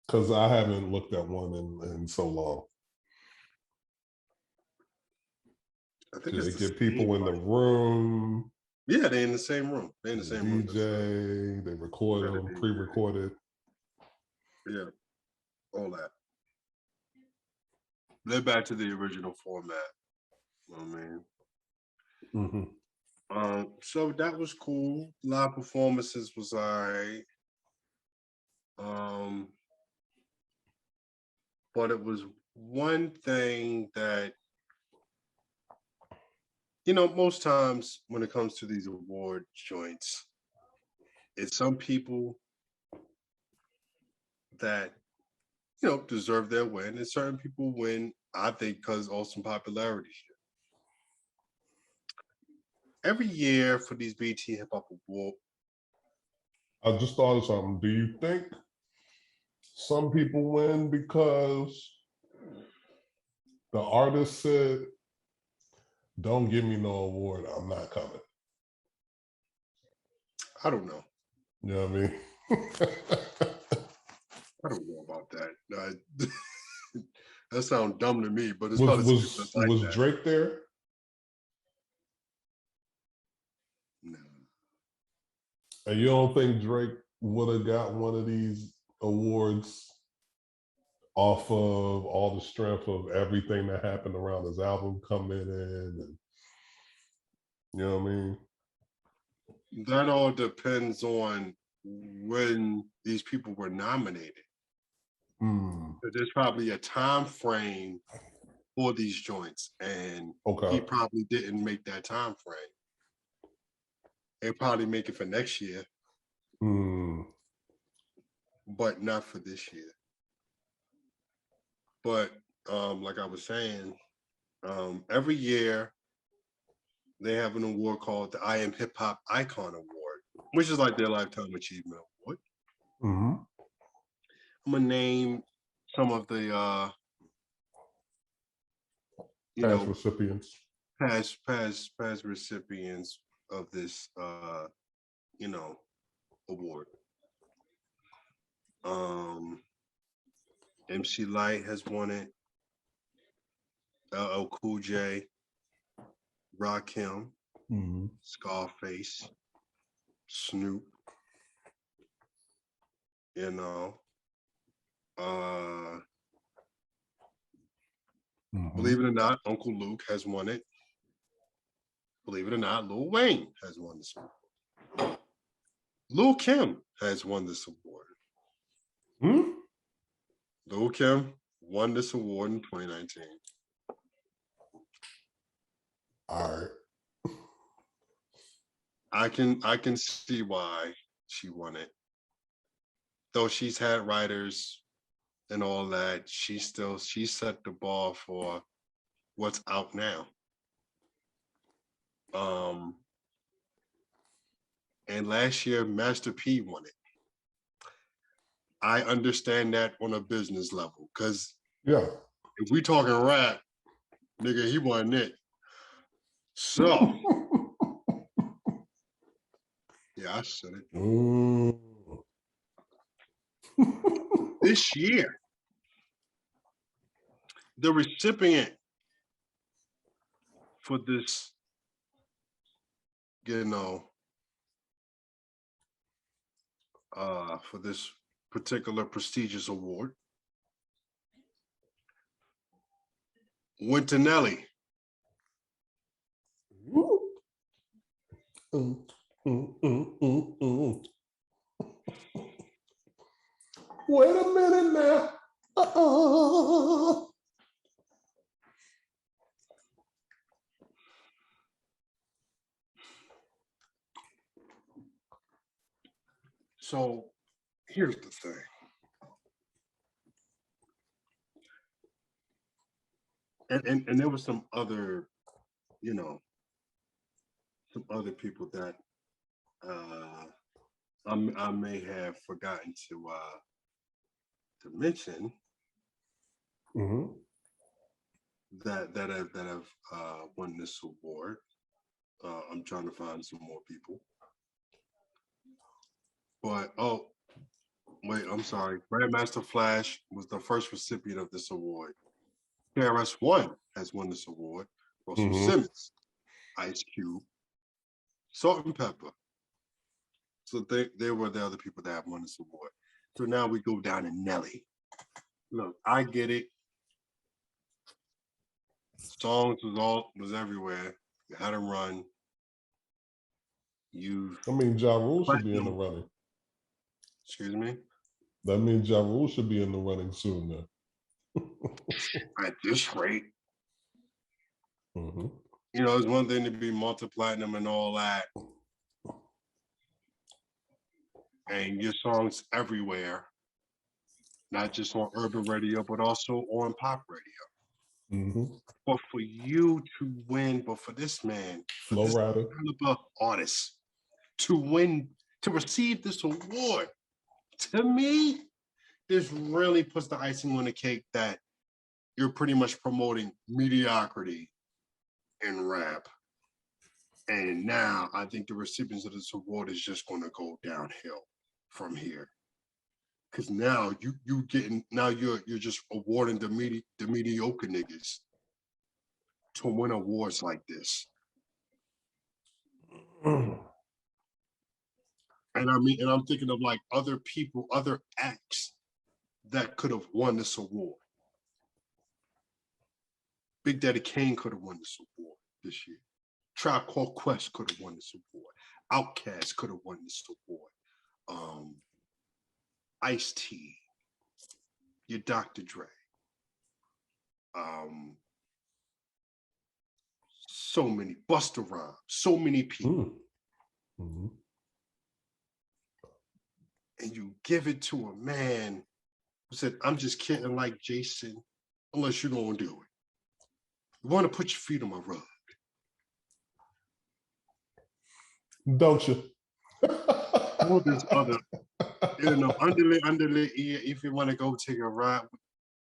Because I haven't looked at one in so long. I think Do it's they the get people in the room? Yeah, they're in the same room. They're in the same room. DJ, they record them, pre-recorded. Yeah, all that. They're back to the original format. I mean, so that was cool. Live performances was all right. But it was one thing that, you know, most times when it comes to these award joints, it's some people that, you know, deserve their win, and certain people win, I think, because of some popularity. Every year for these BT Hip Hop Award. I just thought of something. Do you think some people win because the artist said, "Don't give me no award, I'm not coming"? I don't know. You know what I mean? I don't know about that. That sounds dumb to me, but it's was Drake there? No. And you don't think Drake would have got one of these awards off of all the strength of everything that happened around his album coming in? And, you know what I mean? That all depends on when these people were nominated. There's probably a time frame for these joints, and he probably didn't make that time frame. He'll probably make it for next year, but not for this year. But like I was saying, every year they have an award called the I Am Hip Hop Icon Award, which is like their Lifetime Achievement Award. I'm gonna name some of the past recipients. Past recipients of this award. MC Lyte has won it. LL Cool J, Rakim, Scarface, Snoop. You know, believe it or not, Uncle Luke has won it. Believe it or not, Lil Wayne has won this award. Lil Kim has won this award. Lil Kim won this award in 2019. All right. I can see why she won it. Though she's had writers and all that, she set the bar for what's out now. And last year, Master P won it. I understand that on a business level, because if we talking rap, nigga, he won it. So yeah, I said it. This year, the recipient for this, for this particular prestigious award went to Nelly. Wait a minute now. So here's the thing. And there was some other, you know, some other people that I may have forgotten to mention Mm-hmm. that have won this award. I'm trying to find some more people. But oh wait, I'm sorry. Grandmaster Flash was the first recipient of this award. KRS-One has won this award. Russell Mm-hmm. Simmons, Ice Cube, Salt and Pepper. So they were the other people that have won this award. So now we go down to Nelly. Look, I get it. Songs was everywhere. You had to run. You I mean, Ja Rule should be in the platinum. running. Excuse me. That means Ja Rule should be in the running soon then. At this rate, Mm-hmm. you know, it's one thing to be multi-platinum and all that, and your songs everywhere, not just on urban radio, but also on pop radio. Mm-hmm. But for you to win, but for this man, for Flow this Rider. caliber artist to win, to receive this award, to me, this really puts the icing on the cake that you're pretty much promoting mediocrity in rap. And now I think the recipients of this award is just going to go downhill from here. Because now you're just awarding the mediocre niggas to win awards like this. And I'm thinking of like other people, other acts that could have won this award. Big Daddy Kane could have won this award this year. Tribe Called Quest could have won this award. Outkast could have won this award. Ice-T, your Dr. Dre. So many, Busta Rhymes, so many people. Mm-hmm. And you give it to a man who said, I'm just kidding like Jason, unless you don't do it. You want to put your feet on my rug. Don't you? All this other, underlit ear, if you want to go take a ride.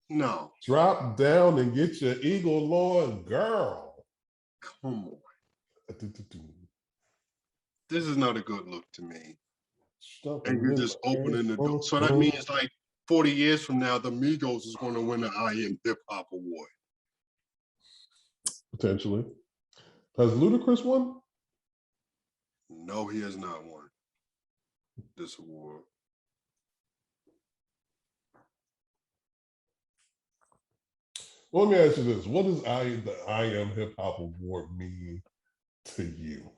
No. Drop down and get your Eagle Lord girl. Come on. This is not a good look to me. And you're just opening the door. So that means like 40 years from now, the Migos is going to win the I Am Hip Hop Award. Potentially. Has Ludacris won? No, he has not won this award. Well, let me ask you this. What does the I Am Hip Hop Award mean to you?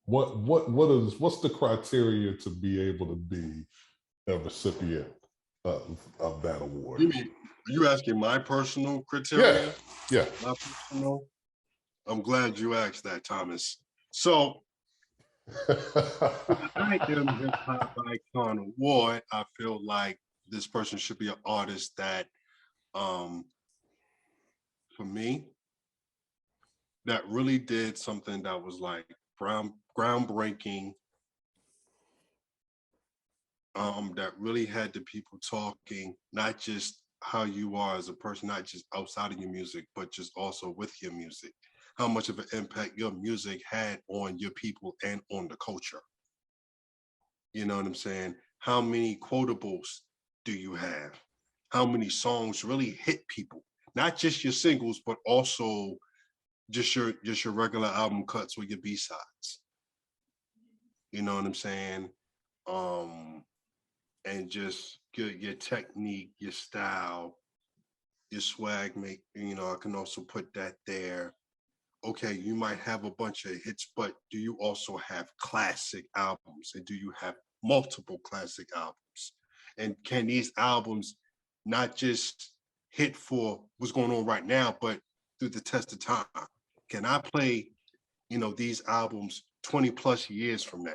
What's the criteria to be able to be a recipient of that award? You mean, are you asking my personal criteria? Yeah. My personal? I'm glad you asked that, Thomas. So I Am Hip Hop Icon Award, I feel like this person should be an artist that for me, that really did something that was like groundbreaking, that really had the people talking, not just how you are as a person, not just outside of your music, but just also with your music, how much of an impact your music had on your people and on the culture. You know what I'm saying? How many quotables do you have? How many songs really hit people? Not just your singles, but also just your regular album cuts or your B-sides. You know what I'm saying? And just your technique, your style, your swag I can also put that there. Okay, you might have a bunch of hits, but do you also have classic albums? And do you have multiple classic albums? And can these albums not just hit for what's going on right now, but through the test of time? Can I play, these albums 20 plus years from now?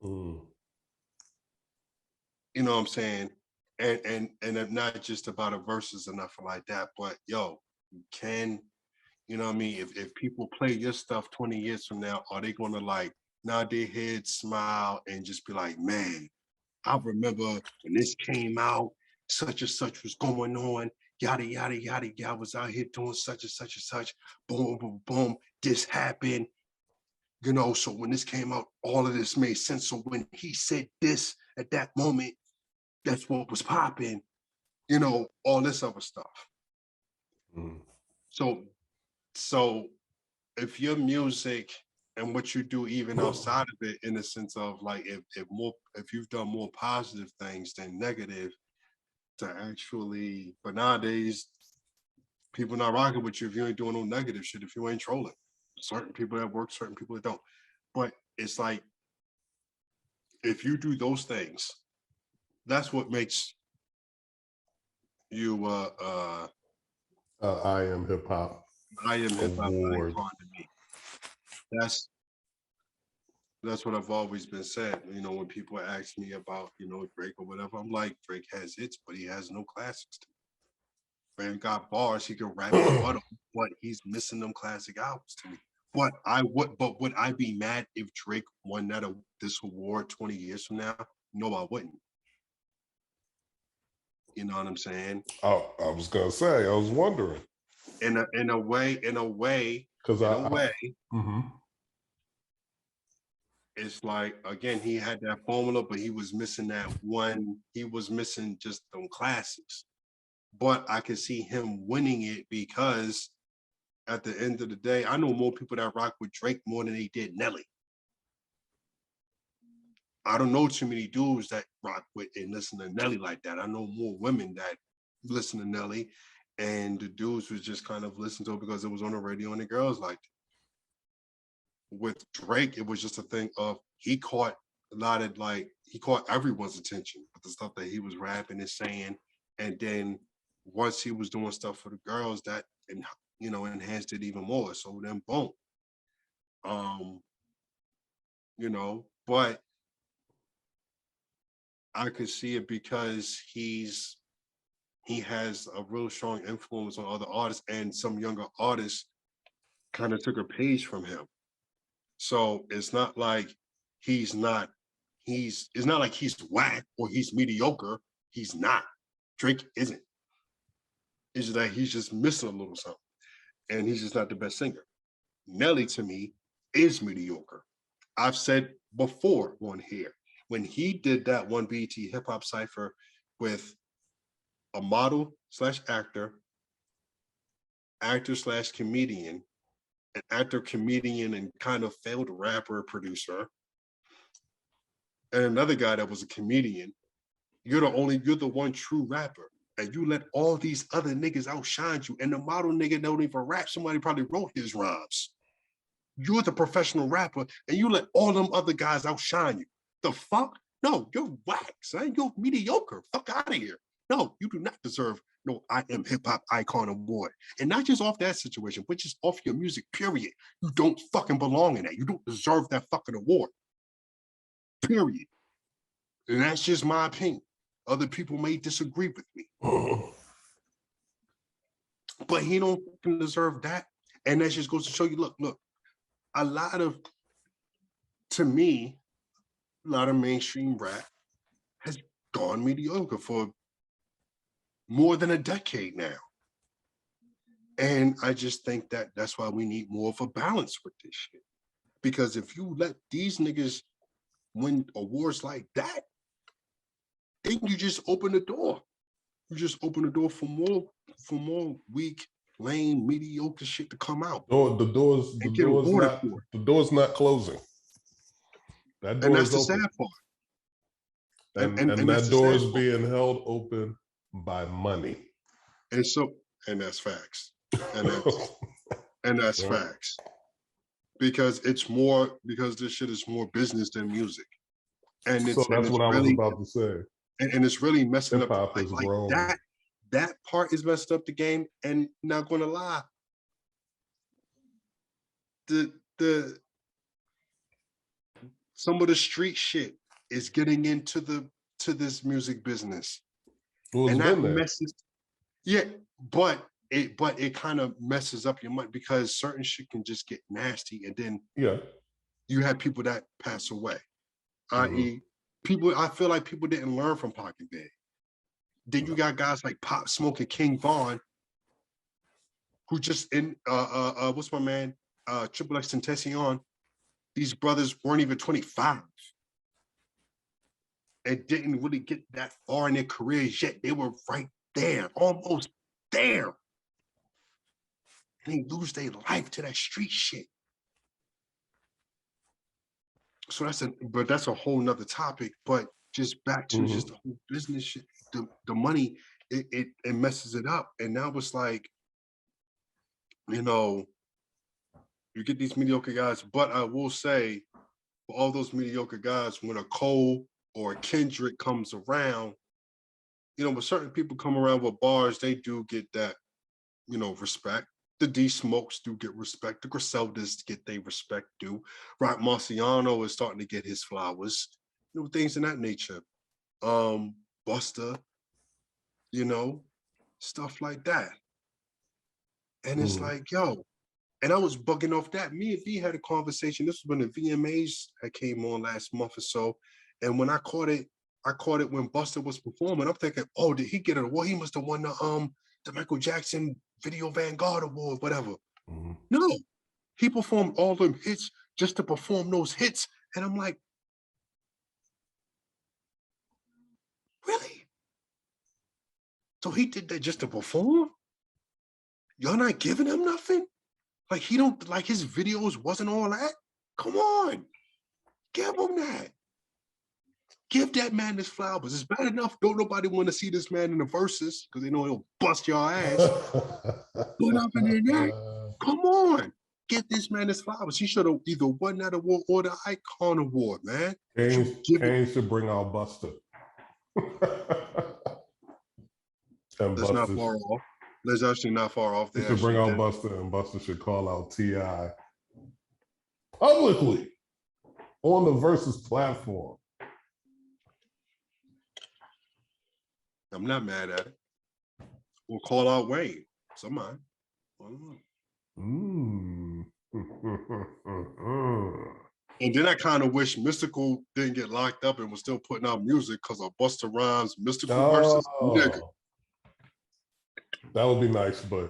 Mm. You know what I'm saying? And it's not just about a versus or nothing like that, but yo, can you know what I mean? If people play your stuff 20 years from now, are they gonna like nod their head, smile, and just be like, man, I remember when this came out, such and such was going on, yada yada yada. I was out here doing such and such and such, boom, boom, boom. This happened, you know. So when this came out, all of this made sense. So when he said this at that moment, that's what was popping, you know, all this other stuff. Mm. So if your music and what you do even outside of it, in the sense of like if you've done more positive things than negative, to actually, but nowadays people not rocking with you if you ain't doing no negative shit, if you ain't trolling. Certain people that work, certain people that don't. But it's like if you do those things, that's what makes you I am hip hop I am hip hop award. icon to me. That's what I've always been said. You know, when people ask me about, you know, Drake or whatever, I'm like, Drake has hits, but he has no classics. Man got bars, he can rap and rebuttal, but he's missing them classic albums to me. But would I be mad if Drake won this award 20 years from now? No, I wouldn't. You know what I'm saying? Oh, I was gonna say, I was wondering. In a way, Because mm-hmm. it's like, again, he had that formula, but he was missing that one. He was missing just them classics. But I could see him winning it because at the end of the day, I know more people that rock with Drake more than they did Nelly. I don't know too many dudes that rock with and listen to Nelly like that. I know more women that listen to Nelly, and the dudes was just kind of listening to it because it was on the radio and the girls liked it. With Drake, it was just a thing of he caught everyone's attention with the stuff that he was rapping and saying, and then once he was doing stuff for the girls, that and you know enhanced it even more. So then boom, you know, but I could see it because he has a real strong influence on other artists, and some younger artists kind of took a page from him. So it's not like he's not it's not like he's whack or he's mediocre. He's not. Drake isn't. It's just that he's just missing a little something, and he's just not the best singer. Nelly to me is mediocre. I've said before on here when he did that one BT hip hop cipher with a model slash actor slash comedian, an actor, comedian, and kind of failed rapper producer, and another guy that was a comedian. You're the one true rapper. And you let all these other niggas outshine you. And the model nigga don't even rap. Somebody probably wrote his rhymes. You're the professional rapper, and you let all them other guys outshine you. The fuck? No, you're whack, son. You're mediocre. Fuck out of here. No, you do not deserve no I am hip hop icon award. And not just off that situation, but just off your music, period. You don't fucking belong in that. You don't deserve that fucking award. Period. And that's just my opinion. Other people may disagree with me. But he don't deserve that. And that just goes to show you, look, to me, a lot of mainstream rap has gone mediocre for more than a decade now. And I just think that that's why we need more of a balance with this shit. Because if you let these niggas win awards like that, then you just open the door. You just open the door for more weak, lame, mediocre shit to come out. The door's not closing. That door is open. And that's the sad part. And that door is being held open by money. And that's facts. And that's facts. Because this shit is more business than music. And so that's what I was about to say. And it's really messing up like that part is messed up the game. And not gonna lie, the some of the street shit is getting into this music business. Well, and it's that been there. messes, yeah, but it kind of messes up your mind because certain shit can just get nasty, and then Yeah. you have people that pass away, Mhm. i.e. people. I feel like people didn't learn from Pac and Big. Then you got guys like Pop Smoke and King Von, who just in what's my man, Triple X Tentacion. These brothers weren't even 25 and didn't really get that far in their careers yet. They were right there, almost there. And they lose their life to that street shit. So that's a whole nother topic. But just back to just the whole business shit, the money, it messes it up. And now it's like, you know, you get these mediocre guys. But I will say, for all those mediocre guys, when a Cole or a Kendrick comes around, you know, when certain people come around with bars, they do get that, you know, respect. The D Smokes do get respect. The Griseldas get their respect due. Rock Marciano is starting to get his flowers. You know, things in that nature. Buster, you know, stuff like that. And it's like, yo, and I was bugging off that. Me and V had a conversation. This was when the VMAs that came on last month or so. And when I caught it when Buster was performing. I'm thinking, oh, did he get an award? He must have won the Michael Jackson Video Vanguard Award, whatever. No, he performed all them hits just to perform those hits. And I'm like, really? So he did that just to perform? Y'all not giving him nothing? Like he don't, like his videos wasn't all that? Come on, give him that. Give that man his flowers. It's bad enough. Don't nobody want to see this man in the verses because they know he'll bust your ass. But other than that, come on. Give this man his flowers. He should have either won that award or the Icon Award, man. Kane should bring out Buster. That's not far off. That's actually not far off. They should bring out Buster, and Buster should call out T.I. publicly on the VERZUZ platform. I'm not mad at it. We'll call out Wayne. Somebody. And then I kind of wish Mystical didn't get locked up and was still putting out music because of Busta Rhymes' Mystical versus Nigga. That would be nice, but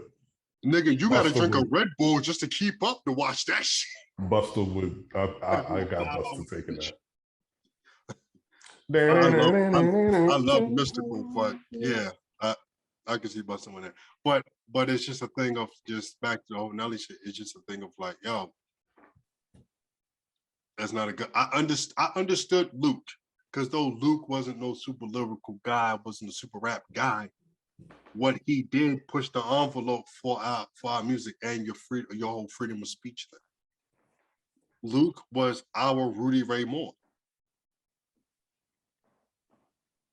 nigga, you got to drink a Red Bull just to keep up to watch that shit. Buster would. I got Buster taking that. I love Mystical, but yeah, I can see Busta in there. But it's just a thing of just back to the whole Nelly shit. It's just a thing of like, yo, that's not a good. I understood Luke, because though Luke wasn't no super lyrical guy, wasn't a super rap guy. What he did push the envelope for our music and your whole freedom of speech thing. Luke was our Rudy Ray Moore.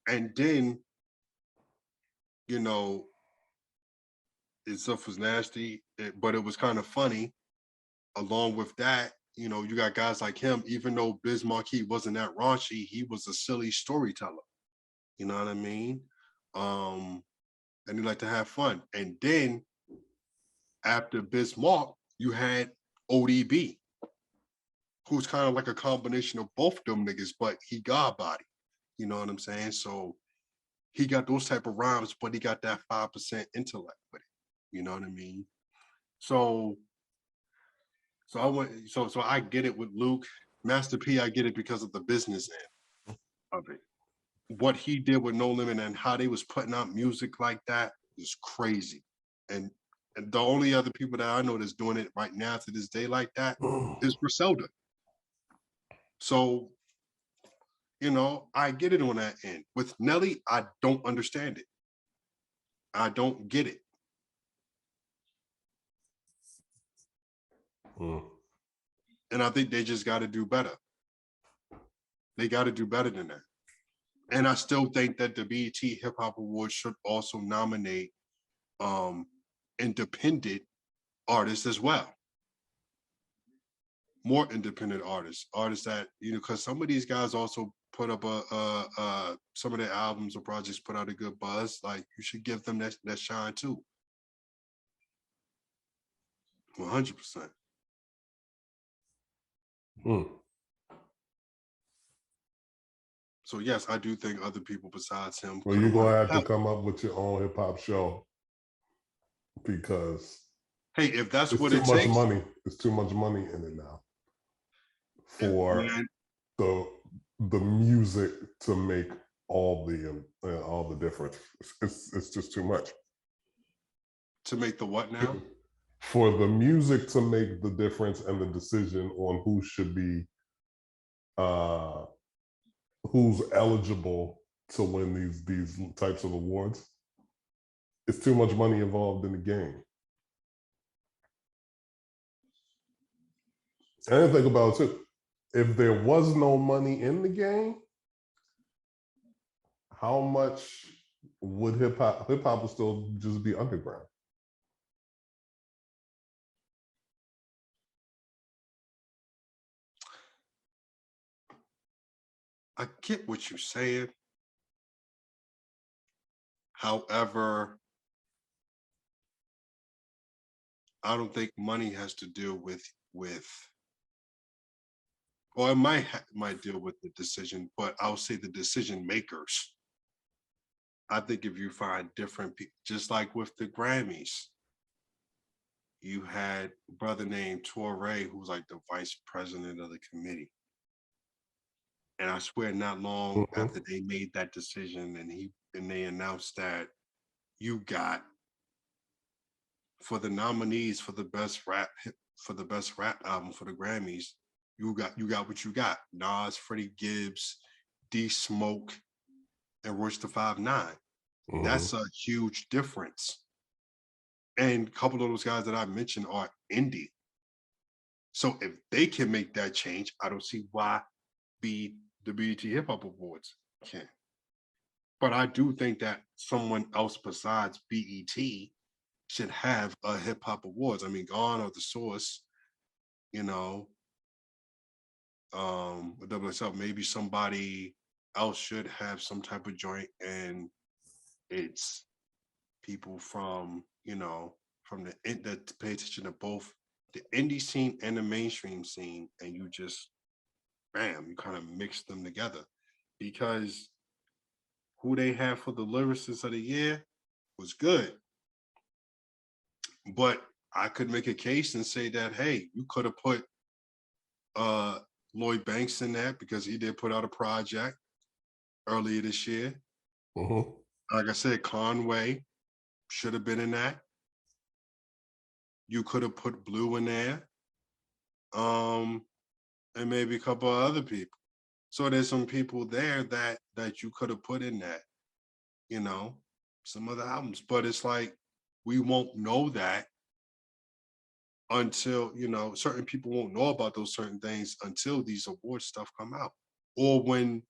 And then, you know, his stuff was nasty, but it was kind of funny. Along with that, you know, you got guys like him, even though Biz Markie wasn't that raunchy, he was a silly storyteller. You know what I mean? And he liked to have fun. And then after Bismarck, you had ODB, who's kind of like a combination of both them niggas, but he got body. You know what I'm saying? So he got those type of rhymes, but he got that 5% intellect with it. You know what I mean? So I get it with Luke. Master P, I get it because of the business end of it. What he did with No Limit and how they was putting out music like that is crazy. And the only other people that I know that's doing it right now to this day like that is Griselda. So, you know, I get it on that end. With Nelly, I don't understand it. I don't get it. And I think they just got to do better. They got to do better than that. And I still think that the BET Hip Hop Awards should also nominate independent artists as well. more independent artists that, you know, because some of these guys also put up some of their albums or projects put out a good buzz. Like, you should give them that shine too. 100%. So yes, I do think other people besides him. Well, you're gonna have to come up with your own hip hop show, because hey, if that's what too it much takes, money. It's too much money in it now for the music to make all the difference. It's just too much. To make the what now? For the music to make the difference and the decision on who should be who's eligible to win these types of awards. It's too much money involved in the game. And think about it too. If there was no money in the game, how much would hip hop would still just be underground? I get what you're saying. However, I don't think money has to deal with or it might deal with the decision, but I'll say the decision makers. I think if you find different people, just like with the Grammys, you had a brother named Torre, who's like the vice president of the committee. And I swear, not long after they made that decision, and they announced that you got, for the nominees for the best rap album for the Grammys, you got what you got: Nas, Freddie Gibbs, D Smoke, and Royce da 5'9". That's a huge difference. And a couple of those guys that I mentioned are indie. So if they can make that change, I don't see why the BET Hip Hop Awards can't. But I do think that someone else besides BET should have a hip hop awards. I mean, Gone or The Source, you know, with WSL, maybe somebody else should have some type of joint, and it's people from, you know, from that pay attention to both the indie scene and the mainstream scene, and you just, bam, you kind of mix them together. Because who they have for the lyricist of the year was good. But I could make a case and say that, hey, you could have put Lloyd Banks in that, because he did put out a project earlier this year. Like I said, Conway should have been in that. You could have put Blue in there. And maybe a couple of other people. So there's some people there that you could have put in that, you know, some other albums. But it's like, we won't know that until, you know, certain people won't know about those certain things until these award stuff come out, or when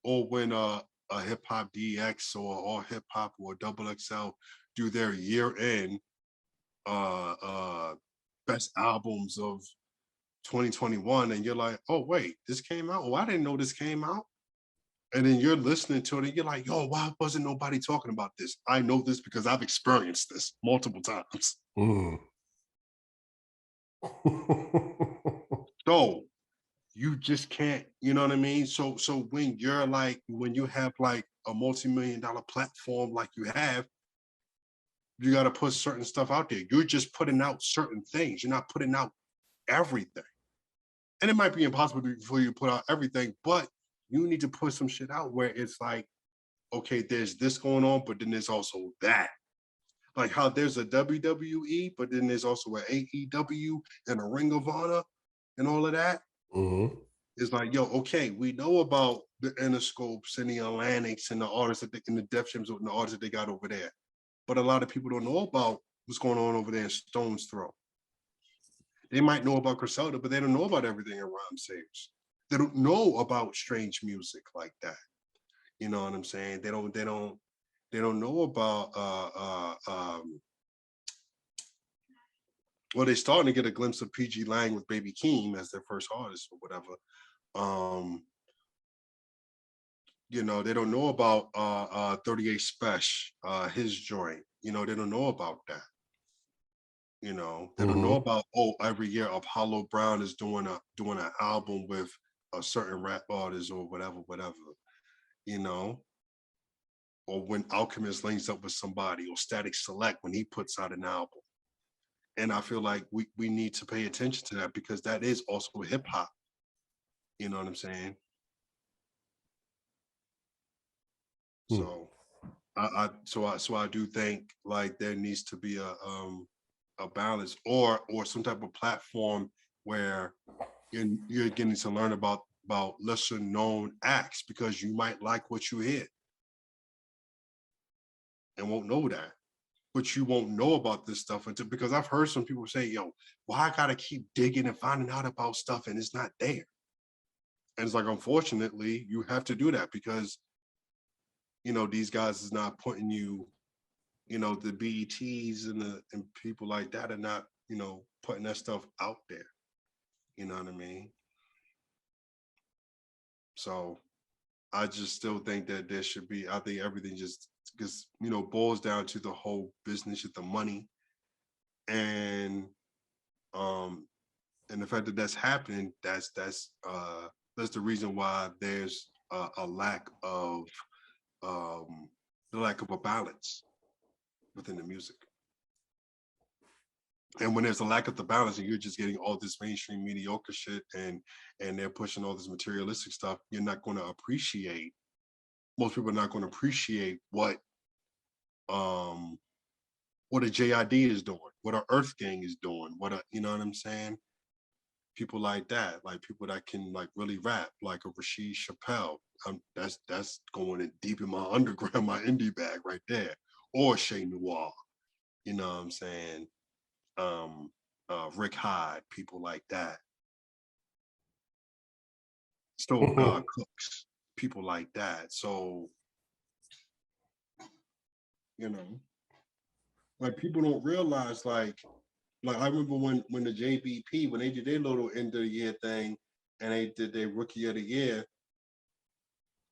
a hip hop DX or All Hip Hop or Double XL do their year end best albums of 2021, and you're like, oh wait, this came out. Oh, I didn't know this came out. And then you're listening to it and you're like, yo, why wasn't nobody talking about this? I know this because I've experienced this multiple times. So you just can't, you know what I mean? So when you're like, when you have like a multi-million-dollar platform like you have, you got to put certain stuff out there. You're just putting out certain things. You're not putting out everything. And it might be impossible for you to put out everything, but you need to put some shit out where it's like, okay, there's this going on, but then there's also that. Like how there's a WWE, but then there's also an AEW and a Ring of Honor and all of that. It's like, yo, okay, we know about the Interscopes and the Atlantics and the artists and the Def Jams and the artists that they got over there. But a lot of people don't know about what's going on over there in Stone's Throw. They might know about Griselda, but they don't know about everything in Rhyme Sayers. They don't know about strange music like that. You know what I'm saying? They don't know about well, they're starting to get a glimpse of PG Lang with Baby Keem as their first artist or whatever. You know, they don't know about 38 Special, his joint. You know, they don't know about that. You know, they don't know about, oh, every year Apollo Brown is doing an album with a certain rap artist or whatever, you know, or when Alchemist links up with somebody, or Static Select when he puts out an album. And I feel like we need to pay attention to that, because that is also hip hop. You know what I'm saying? So I do think like there needs to be a balance, or some type of platform where you're getting to learn about lesser known acts, because you might like what you hear and won't know that. But you won't know about this stuff until, because I've heard some people say, yo, why I gotta keep digging and finding out about stuff and it's not there. And it's like, unfortunately, you have to do that, because you know, these guys is not putting you, you know, the BETs and people like that are not, you know, putting that stuff out there. You know what I mean? So I just still think that there should be, I think everything just, because, you know, boils down to the whole business of the money. And the fact that that's happening, that's the reason why there's a lack of the lack of a balance within the music. And when there's a lack of the balance and you're just getting all this mainstream mediocre shit, and they're pushing all this materialistic stuff, you're not going to appreciate, most people are not going to appreciate what a JID is doing, what a Earth Gang is doing, what a, you know what I'm saying? People like that, like people that can like really rap, like a Rashid Chappelle. That's going in deep in my underground, my indie bag right there. Or Shay Noir, you know what I'm saying? Rick Hyde, people like that. Stove God Cooks, people like that. So, you know, like people don't realize, like I remember when the JBP, when they did their little end of the year thing and they did their rookie of the year,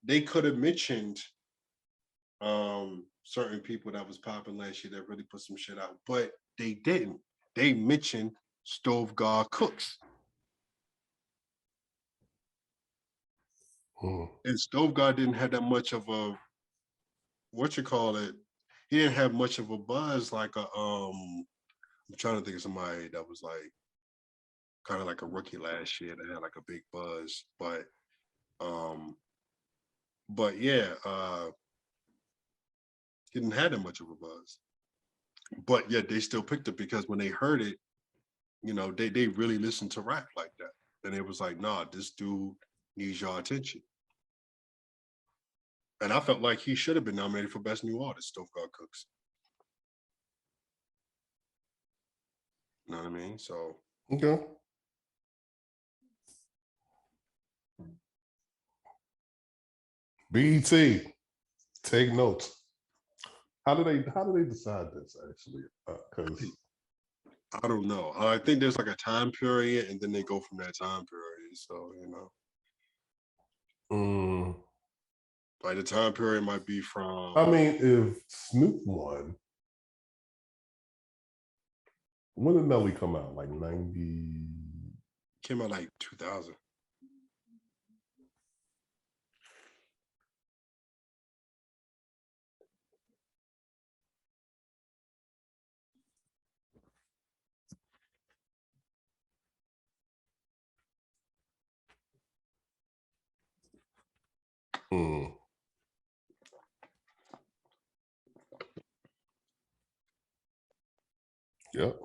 they could have mentioned certain people that was popping last year that really put some shit out, but they didn't. They mentioned Stove God Cooks. And Stove God didn't have that much of a, what you call it, he didn't have much of a buzz like a I'm trying to think of somebody that was like kind of like a rookie last year that had like a big buzz, but yeah, didn't have that much of a buzz. But yet they still picked it, because when they heard it, you know, they really listened to rap like that. And it was like, nah, this dude needs your attention. And I felt like he should have been nominated for Best New Artist, Stove God Cooks. You know what I mean? So okay. BET, take notes. How do they decide this actually? Because I don't know. I think there's like a time period, and then they go from that time period. So, you know, like the time period might be from. I mean, if Snoop won, when did Nelly come out? Like 90? Came out like 2000. Yep.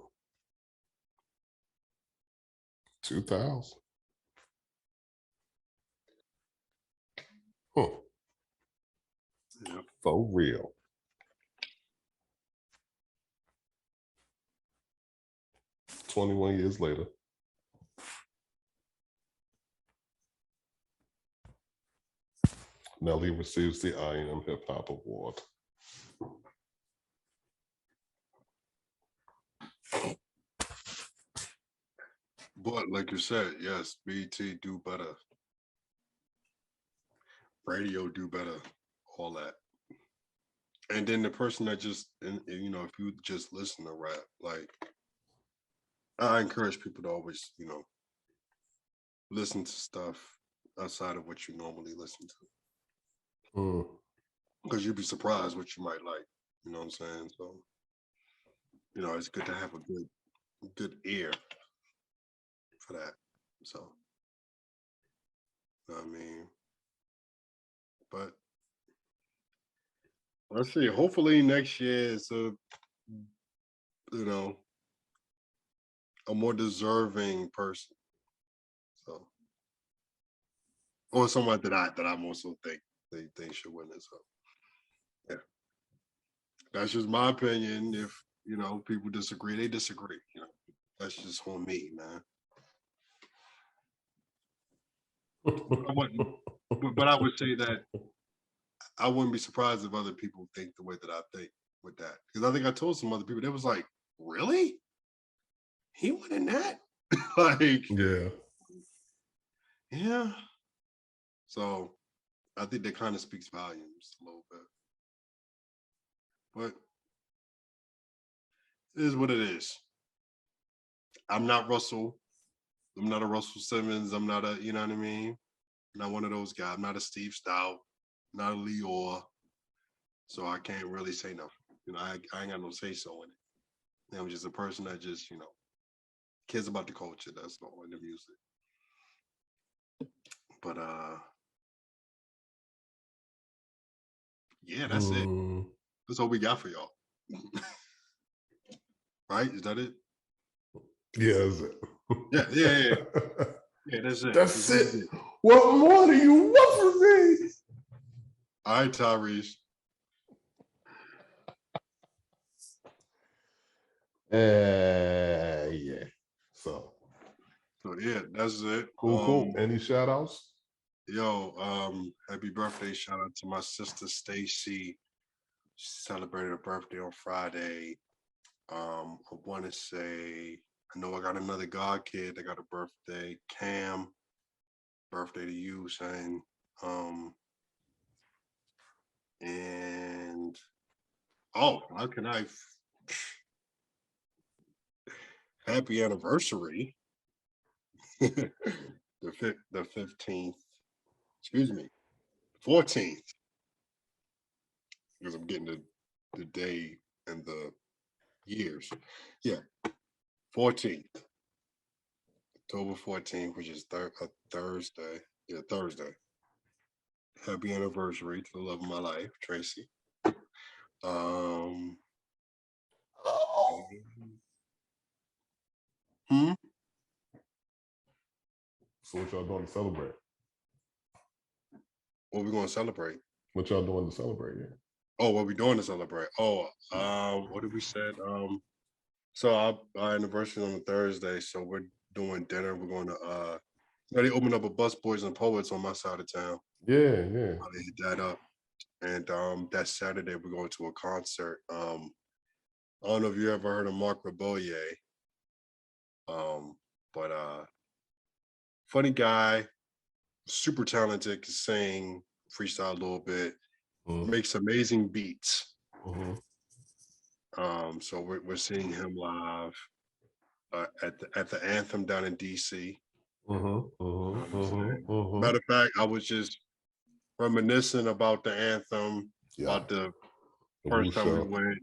2000. Huh. Yep. For real. "21 years later. Nelly receives the I Am Hip Hop Award. But like you said, yes, BT do better. Radio do better. All that. And then the person that just, and, you know, if you just listen to rap, like I encourage people to always, you know, listen to stuff outside of what you normally listen to, because you'd be surprised what you might like. You know what I'm saying? So, you know, it's good to have a good ear for that. So, you know what I mean, but let's see. Hopefully next year it's a, you know, a more deserving person. So, or someone that I'm also think they should win it. So, yeah, that's just my opinion. If you know people disagree, they disagree. You know, that's just on me, man. I wouldn't, but I would say that I wouldn't be surprised if other people think the way that I think with that. Because I think I told some other people, they was like, really? He went in that? Like, Yeah. yeah. So I think that kind of speaks volumes a little bit. But it is what it is. I'm not Russell. I'm not a Russell Simmons. I'm not a, you know what I mean? I'm not one of those guys. I'm not a Steve Stout, not a Leor. So I can't really say nothing. You know, I ain't got no say so in it. I'm just a person that just, you know, cares about the culture. That's all in the music. But yeah, that's it. That's all we got for y'all. Right? Is that it? Yeah, that's it. Yeah. Yeah, that's it. That's it. What more do you want from me? All right, Tyrese. Yeah. So Yeah, that's it. cool. Any shout outs? Yo, happy birthday. Shout out to my sister Stacy. She celebrated her birthday on Friday. I want to say, I know I got another god kid that got a birthday. Cam, birthday to you, saying. And oh, how can I? Happy anniversary. the 15th. Excuse me, 14th. Because I'm getting the day and the years. Yeah, 14th. October 14th, which is a Thursday. Yeah, Thursday. Happy anniversary to the love of my life, Tracy. Um, hmm? So what y'all doing to celebrate? What we gonna celebrate? What y'all doing to celebrate? Yeah. Oh, what we doing to celebrate? Oh, what did we said? So our anniversary on a Thursday, so we're doing dinner. We're going to they opened up a Bus Boys and Poets on my side of town. Yeah. They hit that up. And that Saturday we're going to a concert. I don't know if you ever heard of Mark Raboye. But funny guy, super talented, can sing, freestyle a little bit, makes amazing beats. So we're seeing him live at the Anthem down in DC. Matter of fact, I was just reminiscing about the Anthem, about the first time we went,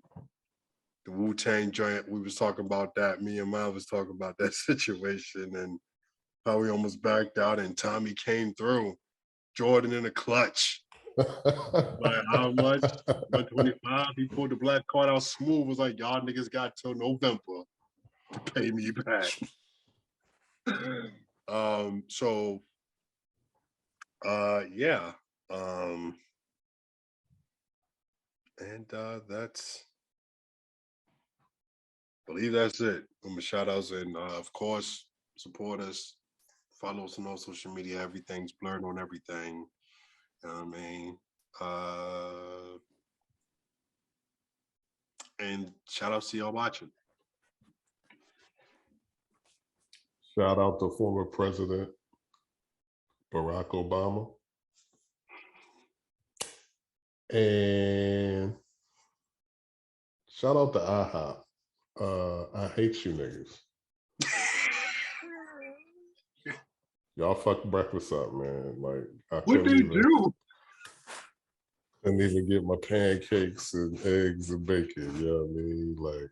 the Wu-Tang joint. We was talking about that. Me and Ma was talking about that situation and how we almost backed out and Tommy came through. Jordan in a clutch. Like how much? 125. He pulled the black card out smooth. Was like, y'all niggas got till November to pay me back. So yeah. And that's I believe that's it. Shout outs and of course support us, follow us on all social media. Everything's blurred on everything. You know what I mean? And shout out to y'all watching. Shout out to former President Barack Obama. And shout out to IHOP. I hate you niggas. Y'all fucked breakfast up, man. Like I What they do? Couldn't even get my pancakes and eggs and bacon. You know what I mean? Like,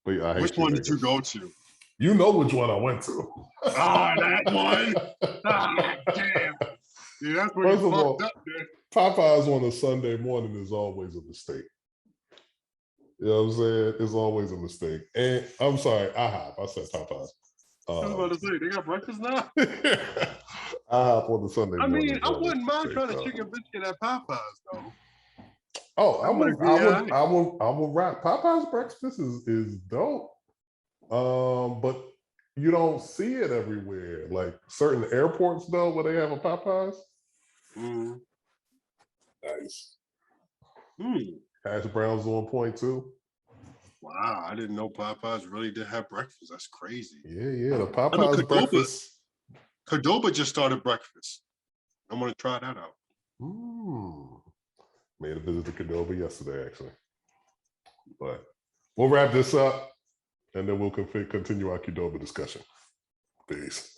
but yeah, I hate Which one did you go to? You know which one I went to. That one. Damn. Yeah, that's where you fucked up, man. Popeyes on a Sunday morning is always a mistake. You know what I'm saying? It's always a mistake. And I'm sorry, IHOP. I said Popeyes. I was about to say, they got breakfast now? IHOP on the Sunday morning. I mean, I wouldn't mind trying a chicken biscuit at Popeyes, though. Oh, I would rock. Popeyes breakfast is dope. But you don't see it everywhere. Like certain airports, though, where they have a Popeyes. Mm. Nice. Hash browns on point too. Wow, I didn't know Popeyes really did have breakfast. That's crazy. Yeah. The Popeyes breakfast. Cordoba just started breakfast. I'm gonna try that out. Made a visit to Cordoba yesterday, actually. But we'll wrap this up, and then we'll continue our Cordoba discussion. Peace.